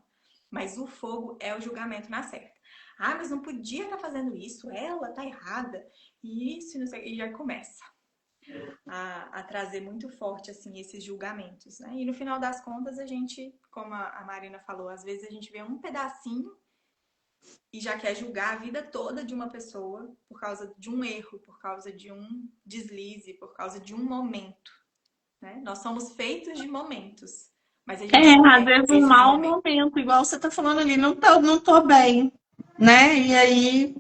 Mas o fogo é o julgamento na certa. Mas não podia estar fazendo isso, ela tá errada. E isso, não sei, e já começa a trazer muito forte assim esses julgamentos, né? E no final das contas a gente, como a Marina falou, às vezes a gente vê um pedacinho e já quer julgar a vida toda de uma pessoa por causa de um erro, por causa de um deslize, por causa de um momento, né? Nós somos feitos de momentos, mas a gente só Às é vezes um esses mau momentos. momento, igual você está falando ali, não tô bem, né? E aí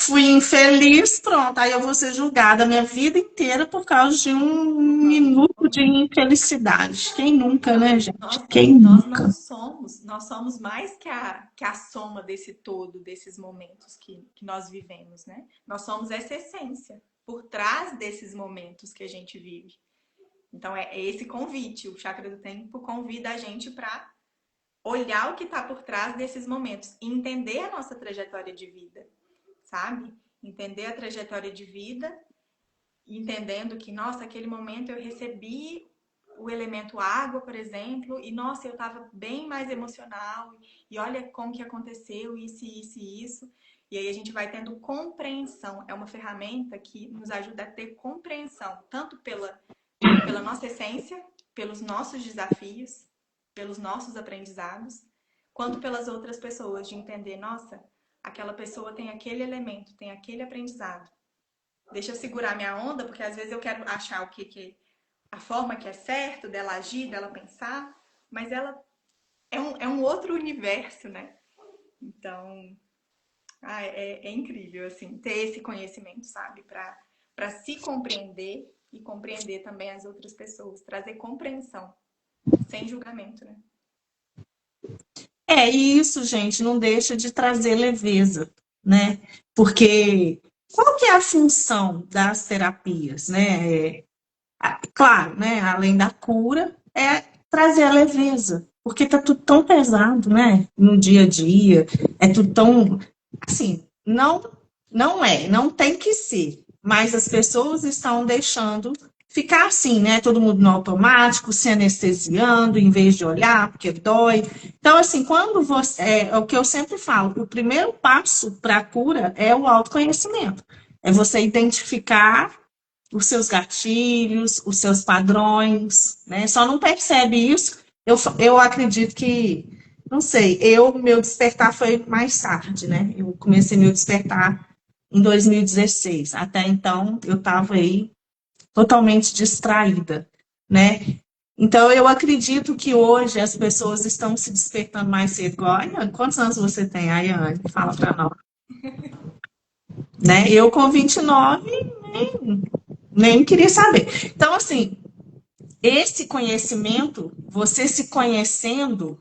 fui infeliz, pronto, aí eu vou ser julgada a minha vida inteira por causa de um Por causa de um minuto de momento. infelicidade. Quem nunca, Não, né, e gente? Quem nós não nunca? somos, nós somos mais que a soma desse todo, desses momentos que nós vivemos, né? Nós somos essa essência por trás desses momentos que a gente vive. Então é esse convite, o chakra do tempo convida a gente para olhar o que está por trás desses momentos e entender a nossa trajetória de vida, sabe? Entender a trajetória de vida, entendendo que, nossa, aquele momento eu recebi o elemento água, por exemplo, e nossa, eu estava bem mais emocional, e olha como que aconteceu isso, isso e isso. E aí a gente vai tendo compreensão. É uma ferramenta que nos ajuda a ter compreensão, tanto pela nossa essência, pelos nossos desafios, pelos nossos aprendizados, quanto pelas outras pessoas, de entender, nossa, aquela pessoa tem aquele elemento, tem aquele aprendizado. Deixa eu segurar minha onda, porque às vezes eu quero achar o que a forma que é certo dela agir, dela pensar, mas ela é um outro universo, né? Então, é incrível, assim, ter esse conhecimento, sabe? Para se compreender e compreender também as outras pessoas. Trazer compreensão, sem julgamento, né? E isso, gente, não deixa de trazer leveza, né? Porque qual que é a função das terapias, né? Claro, né? Além da cura, é trazer a leveza, porque tá tudo tão pesado, né? No dia a dia, é tudo tão assim, não tem que ser, mas as pessoas estão deixando ficar assim, né? Todo mundo no automático, se anestesiando, em vez de olhar, porque dói. Então, assim, quando você. É o que eu sempre falo: o primeiro passo para a cura é o autoconhecimento. É você identificar os seus gatilhos, os seus padrões, né? Só não percebe isso. Eu acredito que, não sei, meu despertar foi mais tarde, né? Eu comecei meu despertar em 2016. Até então, eu estava aí totalmente distraída, né? Então, eu acredito que hoje as pessoas estão se despertando mais cedo. Igual a Ayane. Quantos anos você tem, Ayane? Fala para nós. Né? Eu com 29, nem queria saber. Então, assim, esse conhecimento, você se conhecendo,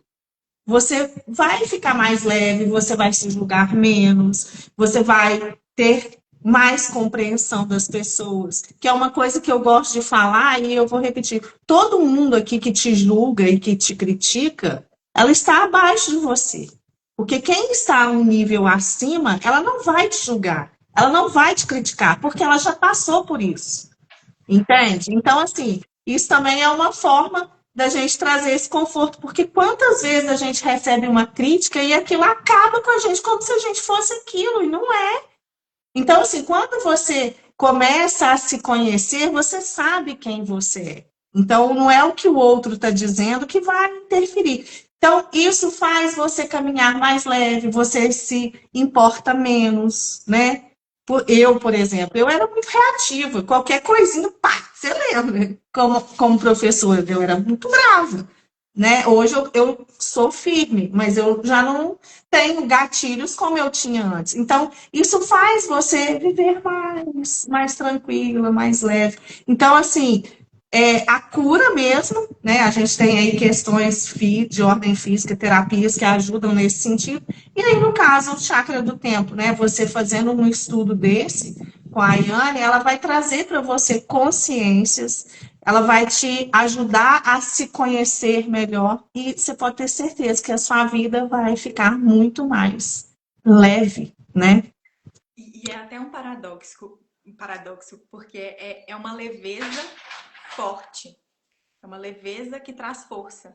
você vai ficar mais leve, você vai se julgar menos, você vai ter mais compreensão das pessoas, que é uma coisa que eu gosto de falar e eu vou repetir. Todo mundo aqui que te julga e que te critica, ela está abaixo de você. Porque quem está a um nível acima, ela não vai te julgar, ela não vai te criticar, porque ela já passou por isso. Entende? Então, assim, isso também é uma forma da gente trazer esse conforto, porque quantas vezes a gente recebe uma crítica e aquilo acaba com a gente como se a gente fosse aquilo, e não é. Então, assim, quando você começa a se conhecer, você sabe quem você é. Então, não é o que o outro está dizendo que vai interferir. Então, isso faz você caminhar mais leve, você se importa menos, né? Eu, por exemplo, eu era muito reativa. Qualquer coisinha, pá, você lembra? Como professora, eu era muito brava, né? Hoje eu sou firme, mas eu já não tenho gatilhos como eu tinha antes. Então, isso faz você viver mais tranquila, mais leve. Então, assim, a cura mesmo, né? A gente tem aí questões de ordem física, terapias que ajudam nesse sentido. E aí, no caso, o chakra do tempo, né? Você fazendo um estudo desse com a Ayane, ela vai trazer para você consciências, ela vai te ajudar a se conhecer melhor e você pode ter certeza que a sua vida vai ficar muito mais leve, né? E é até um paradoxo, porque é uma leveza forte. É uma leveza que traz força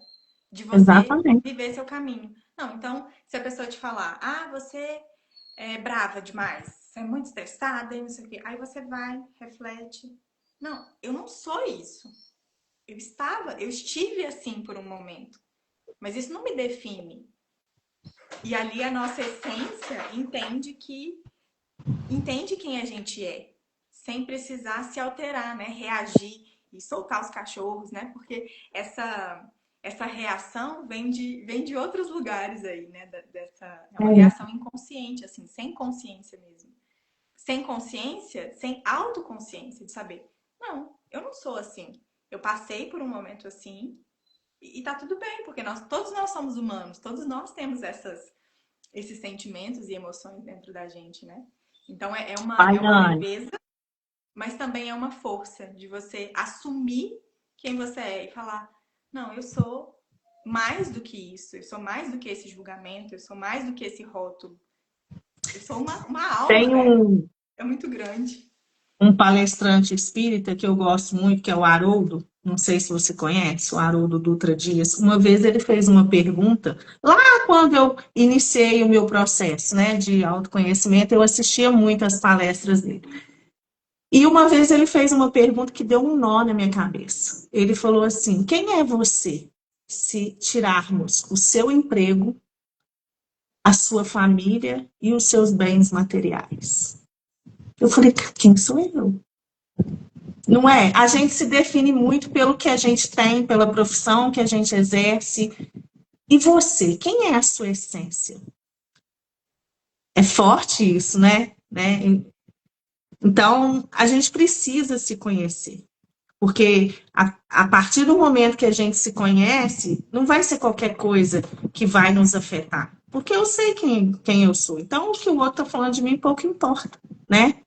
de você Exatamente. viver seu caminho. Não, então, se a pessoa te falar, ah, você é brava demais, você é muito estressada, e não sei o quê. Aí você vai, reflete. Não, eu não sou isso. Eu estive assim por um momento. Mas isso não me define. E ali a nossa essência entende quem a gente é, sem precisar se alterar, né? Reagir e soltar os cachorros, né? Porque essa reação vem de outros lugares aí, né? É uma reação inconsciente, assim, sem consciência mesmo. Sem consciência, sem autoconsciência de saber, não, eu não sou assim. Eu passei por um momento assim e tá tudo bem, porque todos nós somos humanos, todos nós temos esses sentimentos e emoções dentro da gente, né? Então é uma Baiane, leveza, mas também é uma força de você assumir quem você é e falar: não, eu sou mais do que isso, eu sou mais do que esse julgamento, eu sou mais do que esse rótulo. Eu sou uma alma, tem né? um, É muito grande. um palestrante espírita que eu gosto muito, que é o Haroldo, não sei se você conhece, o Haroldo Dutra Dias. Uma vez ele fez uma pergunta, lá quando eu iniciei o meu processo, né, de autoconhecimento, eu assistia muito às palestras dele. E uma vez ele fez uma pergunta que deu um nó na minha cabeça. Ele falou assim: quem é você se tirarmos o seu emprego, a sua família e os seus bens materiais? Eu falei: quem sou eu? Não é? A gente se define muito pelo que a gente tem, pela profissão que a gente exerce. E você, quem é a sua essência? É forte isso, né? Então, a gente precisa se conhecer. Porque a partir do momento que a gente se conhece, não vai ser qualquer coisa que vai nos afetar. Porque eu sei quem eu sou. Então, o que o outro está falando de mim pouco importa, né?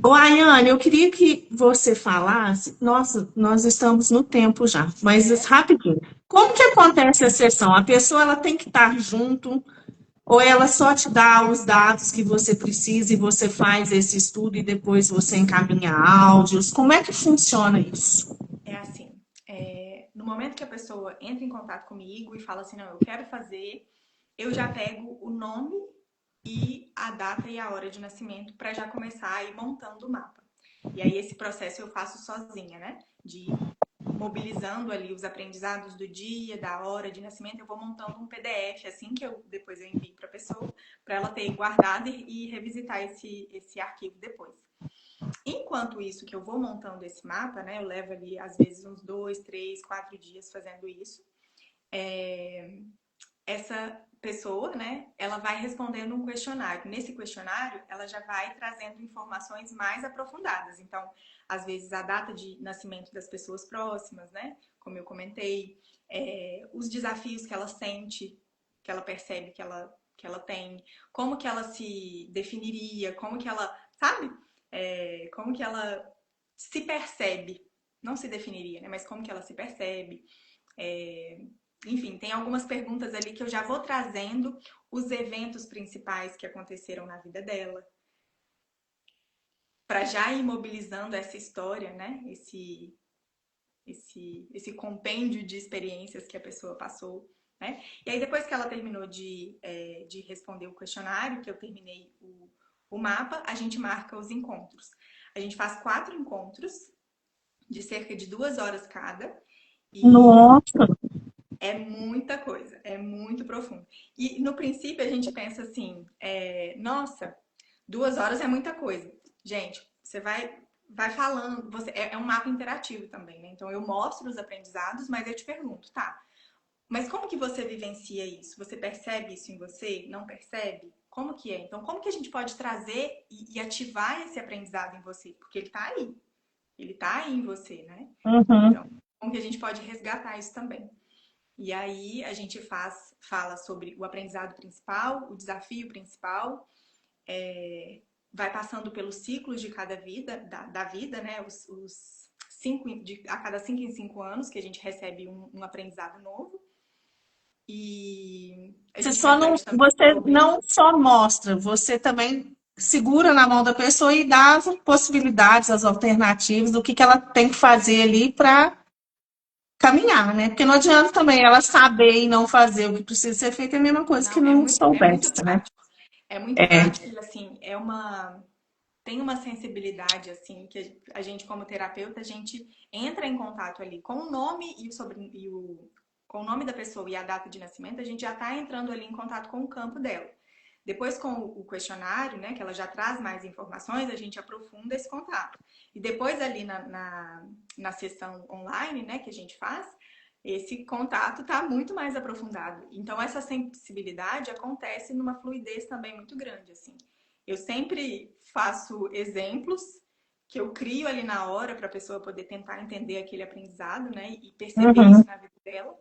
Ô, Ayane, eu queria que você falasse. Nossa, nós estamos no tempo já, mas rapidinho. Como que acontece a sessão? A pessoa ela tem que estar junto, ou ela só te dá os dados que você precisa e você faz esse estudo e depois você encaminha áudios? Como é que funciona isso? É assim, no momento que a pessoa entra em contato comigo e fala assim, não, eu quero fazer, eu já pego o nome e a data e a hora de nascimento para já começar a ir montando o mapa. E aí esse processo eu faço sozinha, né? De mobilizando ali os aprendizados do dia, da hora de nascimento, eu vou montando um PDF assim que depois eu envio para a pessoa, para ela ter guardado e revisitar esse arquivo depois. Enquanto isso que eu vou montando esse mapa, né? Eu levo ali às vezes uns 2, 3, 4 dias fazendo isso. Essa pessoa, né, ela vai respondendo um questionário. Nesse questionário, ela já vai trazendo informações mais aprofundadas. Então, às vezes, a data de nascimento das pessoas próximas, né, como eu comentei, os desafios que ela sente, que ela percebe que ela tem, como que ela se definiria, como que ela, sabe? Como que ela se percebe, não se definiria, né, mas como que ela se percebe. Enfim, tem algumas perguntas ali que eu já vou trazendo os eventos principais que aconteceram na vida dela, para já ir mobilizando essa história, né? Esse compêndio de experiências que a pessoa passou, né? E aí, depois que ela terminou de responder o questionário, que eu terminei o mapa, a gente marca os encontros. A gente faz 4 encontros, de cerca de 2 horas cada. E Nossa! é muita coisa, é muito profundo. E no princípio a gente pensa assim, nossa, 2 horas é muita coisa. Gente, você vai falando, é um mapa interativo também, né? Então eu mostro os aprendizados, mas eu te pergunto, tá? Mas como que você vivencia isso? Você percebe isso em você? Não percebe? Como que é? Então, como que a gente pode trazer e ativar esse aprendizado em você? Porque ele tá aí. Ele tá aí em você, né? Uhum. Então, como que a gente pode resgatar isso também? E aí a gente fala sobre o aprendizado principal, o desafio principal, vai passando pelos ciclos de cada vida, da vida, né? A cada 5 em 5 anos que a gente recebe um aprendizado novo. E a gente reflete também Você sobre. não só mostra, você também segura na mão da pessoa e dá as possibilidades, as alternativas do que ela tem que fazer ali para caminhar, né? Porque não adianta também ela saber e não fazer o que precisa ser feito, é a mesma coisa que Não, não é muito soubesse, né? prático. É muito prático e, assim, tem uma sensibilidade, assim, que a gente, como terapeuta, a gente entra em contato ali com o nome com o nome da pessoa e a data de nascimento, a gente já está entrando ali em contato com o campo dela. Depois, com o questionário, né, que ela já traz mais informações, a gente aprofunda esse contato. E depois, ali na sessão online, né, que a gente faz, esse contato está muito mais aprofundado. Então, essa sensibilidade acontece numa fluidez também muito grande, assim. Eu sempre faço exemplos que eu crio ali na hora para a pessoa poder tentar entender aquele aprendizado, né, e perceber Uhum. isso na vida dela.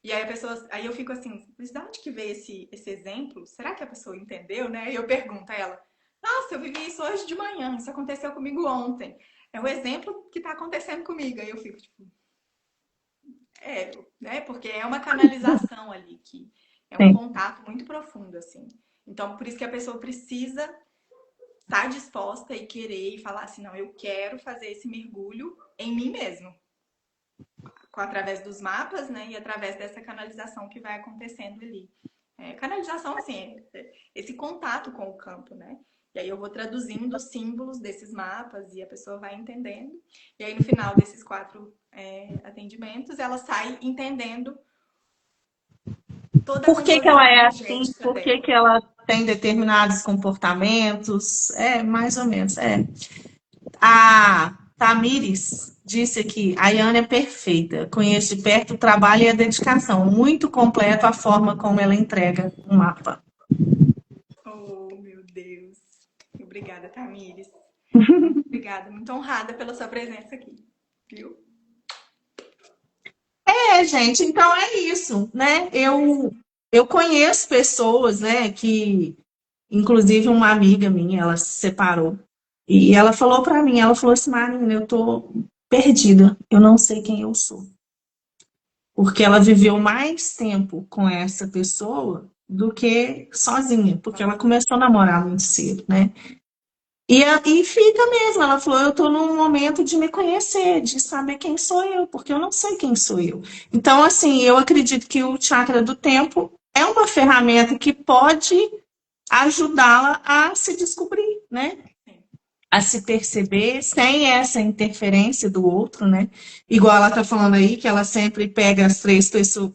E aí aí eu fico assim, mas de onde que veio esse exemplo? Será que a pessoa entendeu, né? E eu pergunto a ela, nossa, eu vivi isso hoje de manhã, isso aconteceu comigo ontem. É o exemplo que está acontecendo comigo. Aí eu fico tipo, né? Porque é uma canalização ali, que é um Sim. contato muito profundo, assim. Então, por isso que a pessoa precisa estar disposta e querer e falar assim, não, eu quero fazer esse mergulho em mim mesmo. Através dos mapas, né? E através dessa canalização que vai acontecendo ali. Canalização, assim, esse contato com o campo, né? E aí eu vou traduzindo os símbolos desses mapas e a pessoa vai entendendo. E aí no final desses 4 atendimentos, ela sai entendendo toda a Por que que ela composição é assim? energética Por que dela. que ela tem determinados comportamentos? É, mais ou menos, é. A Tamires disse aqui, a Ayane é perfeita. Conheço de perto o trabalho e a dedicação. Muito completo a forma como ela entrega o mapa. Oh, meu Deus. Obrigada, Tamires. Obrigada, muito honrada pela sua presença aqui, viu? Gente, então é isso, né? Eu conheço pessoas, né, que, inclusive uma amiga minha, ela se separou. E ela falou para mim, ela falou assim, Marina, eu tô perdida, eu não sei quem eu sou. Porque ela viveu mais tempo com essa pessoa do que sozinha, porque ela começou a namorar muito cedo, né? E fica mesmo, ela falou, eu estou num momento de me conhecer, de saber quem sou eu, porque eu não sei quem sou eu. Então, assim, eu acredito que o chakra do tempo é uma ferramenta que pode ajudá-la a se descobrir, né? A se perceber sem essa interferência do outro, né? Igual ela está falando aí, que ela sempre pega as 3 pessoas,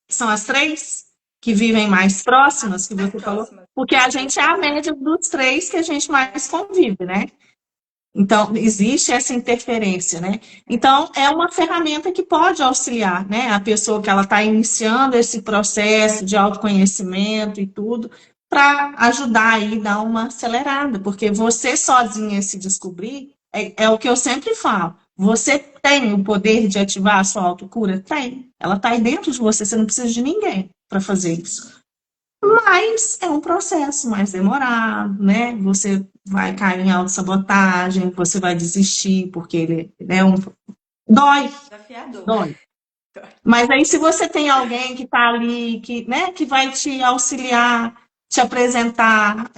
são as 3 que vivem mais próximas, que Mais você falou, próxima. porque a gente é a média dos 3 que a gente mais convive, né? Então, existe essa interferência, né? Então, é uma ferramenta que pode auxiliar, né? A pessoa que ela está iniciando esse processo de autoconhecimento e tudo, para ajudar aí, dar uma acelerada, porque você sozinha se descobrir, é o que eu sempre falo. Você tem o poder de ativar a sua autocura? Tem. Ela está aí dentro de você, você não precisa de ninguém para fazer isso. Mas é um processo mais demorado, né? Você vai cair em autossabotagem, você vai desistir, porque ele é um. Dói, Desafiador. dói. Mas aí, se você tem alguém que está ali, que, né, que vai te auxiliar, te apresentar,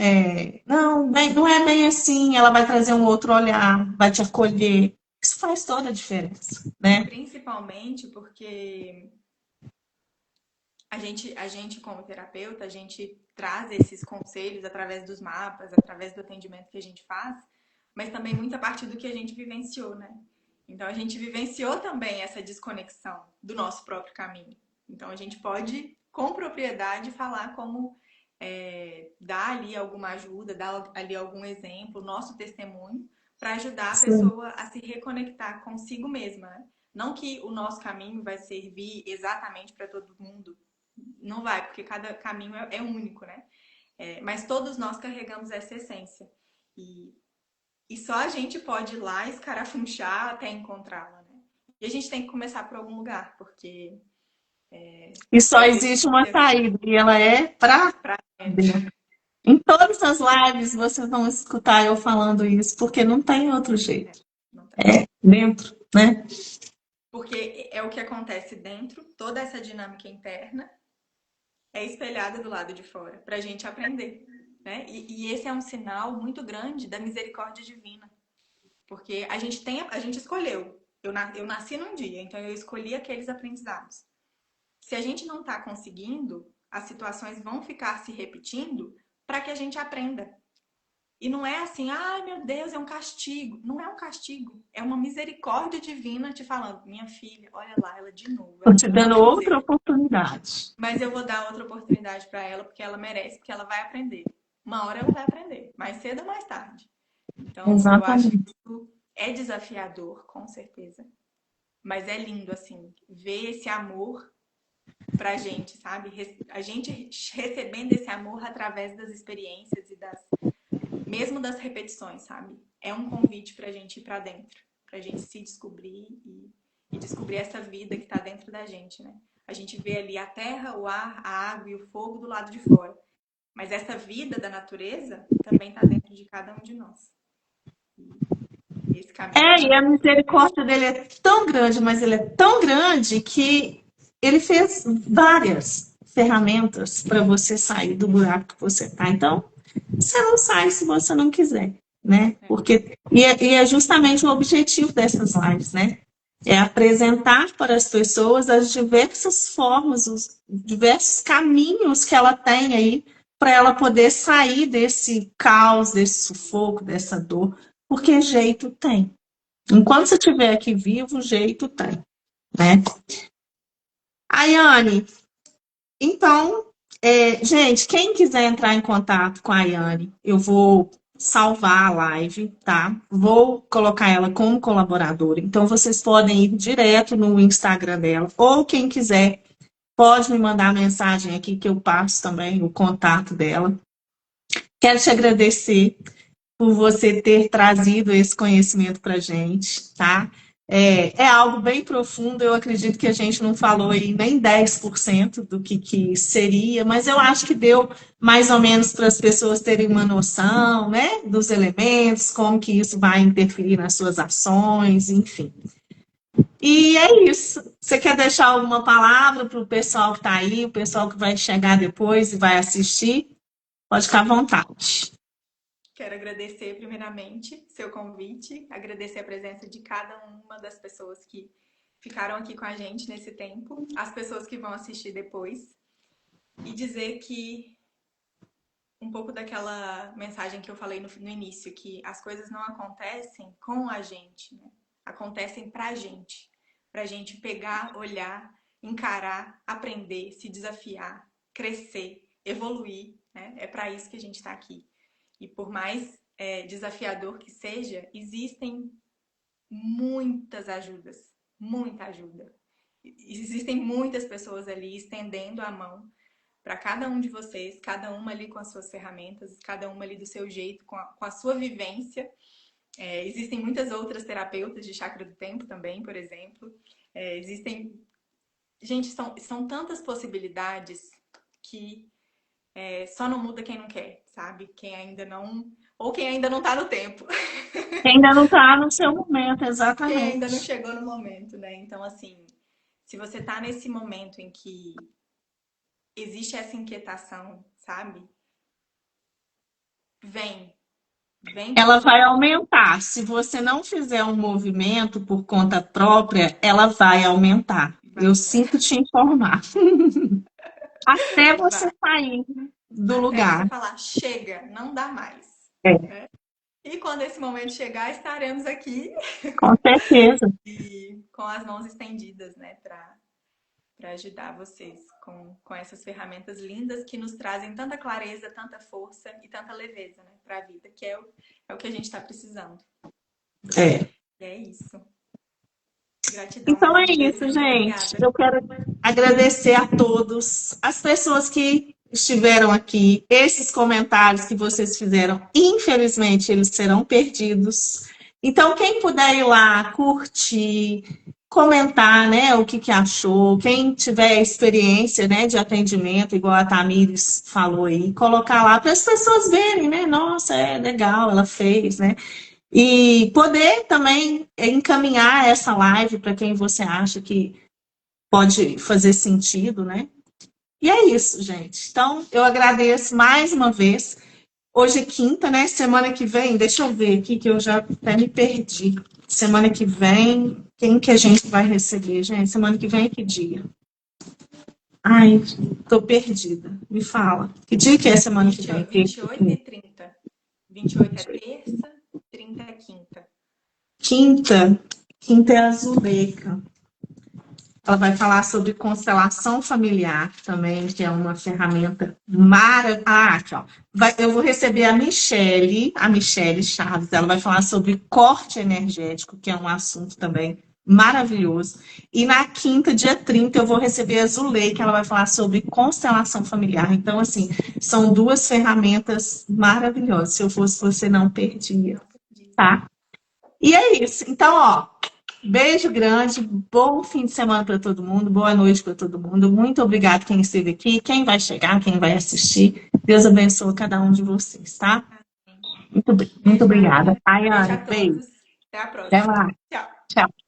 não, não é bem assim, ela vai trazer um outro olhar, vai te acolher. Isso faz toda a diferença, né? Principalmente porque a gente como terapeuta, a gente traz esses conselhos através dos mapas, através do atendimento que a gente faz, mas também muita parte do que a gente vivenciou, né? Então a gente vivenciou também essa desconexão do nosso próprio caminho. Então a gente pode, com propriedade, falar como dar ali alguma ajuda, dar ali algum exemplo, nosso testemunho, para ajudar a Sim. pessoa a se reconectar consigo mesma, né? Não que o nosso caminho vai servir exatamente para todo mundo, não vai, porque cada caminho é único, né? Mas todos nós carregamos essa essência. E só a gente pode ir lá escarafunchar até encontrá-la, né? E a gente tem que começar por algum lugar, porque E só eu existe uma vejo saída, e ela é para pra dentro. dentro. Em todas as lives vocês vão escutar eu falando isso, porque não tem outro jeito. Não tem. É dentro, né? Porque é o que acontece dentro, toda essa dinâmica interna é espelhada do lado de fora, para a gente aprender, né? E esse é um sinal muito grande da misericórdia divina, porque a gente escolheu. Eu nasci num dia, então eu escolhi aqueles aprendizados. Se a gente não está conseguindo, as situações vão ficar se repetindo para que a gente aprenda. E não é assim, ai meu Deus, é um castigo. Não é um castigo, é uma misericórdia divina te falando, minha filha, olha lá, ela de novo, Estou ela te voltou a dando fazer. outra oportunidade. Mas eu vou dar outra oportunidade para ela porque ela merece, porque ela vai aprender. Uma hora ela vai aprender, mais cedo ou mais tarde. Então, eu acho que Exatamente. isso é desafiador, com certeza. Mas é lindo, assim, ver esse amor pra gente, sabe? A gente recebendo esse amor através das experiências e mesmo das repetições, sabe? É um convite pra gente ir pra dentro, pra gente se descobrir e descobrir essa vida que tá dentro da gente, né? A gente vê ali a terra, o ar, a água e o fogo do lado de fora. Mas essa vida da natureza também tá dentro de cada um de nós. E esse caminho E a é misericórdia dele é tão grande, mas ele é tão grande que ele fez várias ferramentas para você sair do buraco que você está. Então, você não sai se você não quiser, né? Porque e é justamente o objetivo dessas lives, né? É apresentar para as pessoas as diversas formas, os diversos caminhos que ela tem aí para ela poder sair desse caos, desse sufoco, dessa dor, porque jeito tem. Enquanto você estiver aqui vivo, jeito tem, né? Ayane, então, gente, quem quiser entrar em contato com a Ayane, eu vou salvar a live, tá? Vou colocar ela como colaboradora. Então, vocês podem ir direto no Instagram dela, ou quem quiser, pode me mandar mensagem aqui que eu passo também o contato dela. Quero te agradecer por você ter trazido esse conhecimento para a gente, tá? É algo bem profundo, eu acredito que a gente não falou aí nem 10% do que seria, mas eu acho que deu mais ou menos para as pessoas terem uma noção, né, dos elementos, como que isso vai interferir nas suas ações, enfim. E é isso. Você quer deixar alguma palavra para o pessoal que está aí, o pessoal que vai chegar depois e vai assistir? Pode ficar à vontade. Quero agradecer primeiramente seu convite, agradecer a presença de cada uma das pessoas que ficaram aqui com a gente nesse tempo, as pessoas que vão assistir depois, e dizer que um pouco daquela mensagem que eu falei no início, que as coisas não acontecem com a gente, né? Acontecem pra gente pegar, olhar, encarar, aprender, se desafiar, crescer, evoluir, né? É para isso que a gente está aqui. E por mais desafiador que seja, existem muitas ajudas, muita ajuda. Existem muitas pessoas ali estendendo a mão para cada um de vocês, cada uma ali com as suas ferramentas, cada uma ali do seu jeito, com a sua vivência. Existem muitas outras terapeutas de chakra do tempo também, por exemplo. Gente, são tantas possibilidades que só não muda quem não quer, sabe? Quem ainda não tá no tempo. Quem ainda não tá no seu momento, Quem exatamente. ainda não chegou no momento, né? Então, assim, se você tá nesse momento em que existe essa inquietação, sabe? Vem Ela porque vai aumentar. Se você não fizer um movimento por conta própria, ela vai aumentar. Eu sinto te informar. Até você vai. sair do Até você lugar. falar, chega, não dá mais. É, Né? E quando esse momento chegar, estaremos aqui com certeza. e com as mãos estendidas, né, para ajudar vocês com essas ferramentas lindas que nos trazem tanta clareza, tanta força e tanta leveza, né, para a vida, que é o que a gente está precisando. É. E é isso. Gratidão. Então é Muito isso, gente. obrigada. Eu quero agradecer a todos, as pessoas que estiveram aqui, esses comentários que vocês fizeram, infelizmente, eles serão perdidos. Então, quem puder ir lá, curtir, comentar, né, o que achou, quem tiver experiência, né, de atendimento, igual a Tamires falou aí, colocar lá para as pessoas verem, né, nossa, é legal, ela fez, né, e poder também encaminhar essa live para quem você acha que pode fazer sentido, né? E é isso, gente. Então, eu agradeço mais uma vez. Hoje é quinta, né? Semana que vem, deixa eu ver aqui que eu já até me perdi. Semana que vem, quem que a gente vai receber, gente? Semana que vem é que dia? Ai, tô perdida. Me fala. Que dia que é semana que vem? 28 e 30. 28 é terça, 30 é quinta. Quinta é a Zuleika. Ela vai falar sobre constelação familiar também, que é uma ferramenta maravilhosa. Ah, aqui, ó. Eu vou receber a Michele Chaves. Ela vai falar sobre corte energético, que é um assunto também maravilhoso. E na quinta, dia 30, eu vou receber a Zulei, que ela vai falar sobre constelação familiar. Então, assim, são duas ferramentas maravilhosas. Se eu fosse você, não perdia, tá? E é isso. Então, ó, beijo grande, bom fim de semana para todo mundo, boa noite para todo mundo. Muito obrigada quem esteve aqui, quem vai chegar, quem vai assistir. Deus abençoe cada um de vocês, tá? Muito Beijo, obrigada. Maria. Beijo a Ayane, beijo. todos. Até a Até próxima. mais. Tchau. Tchau.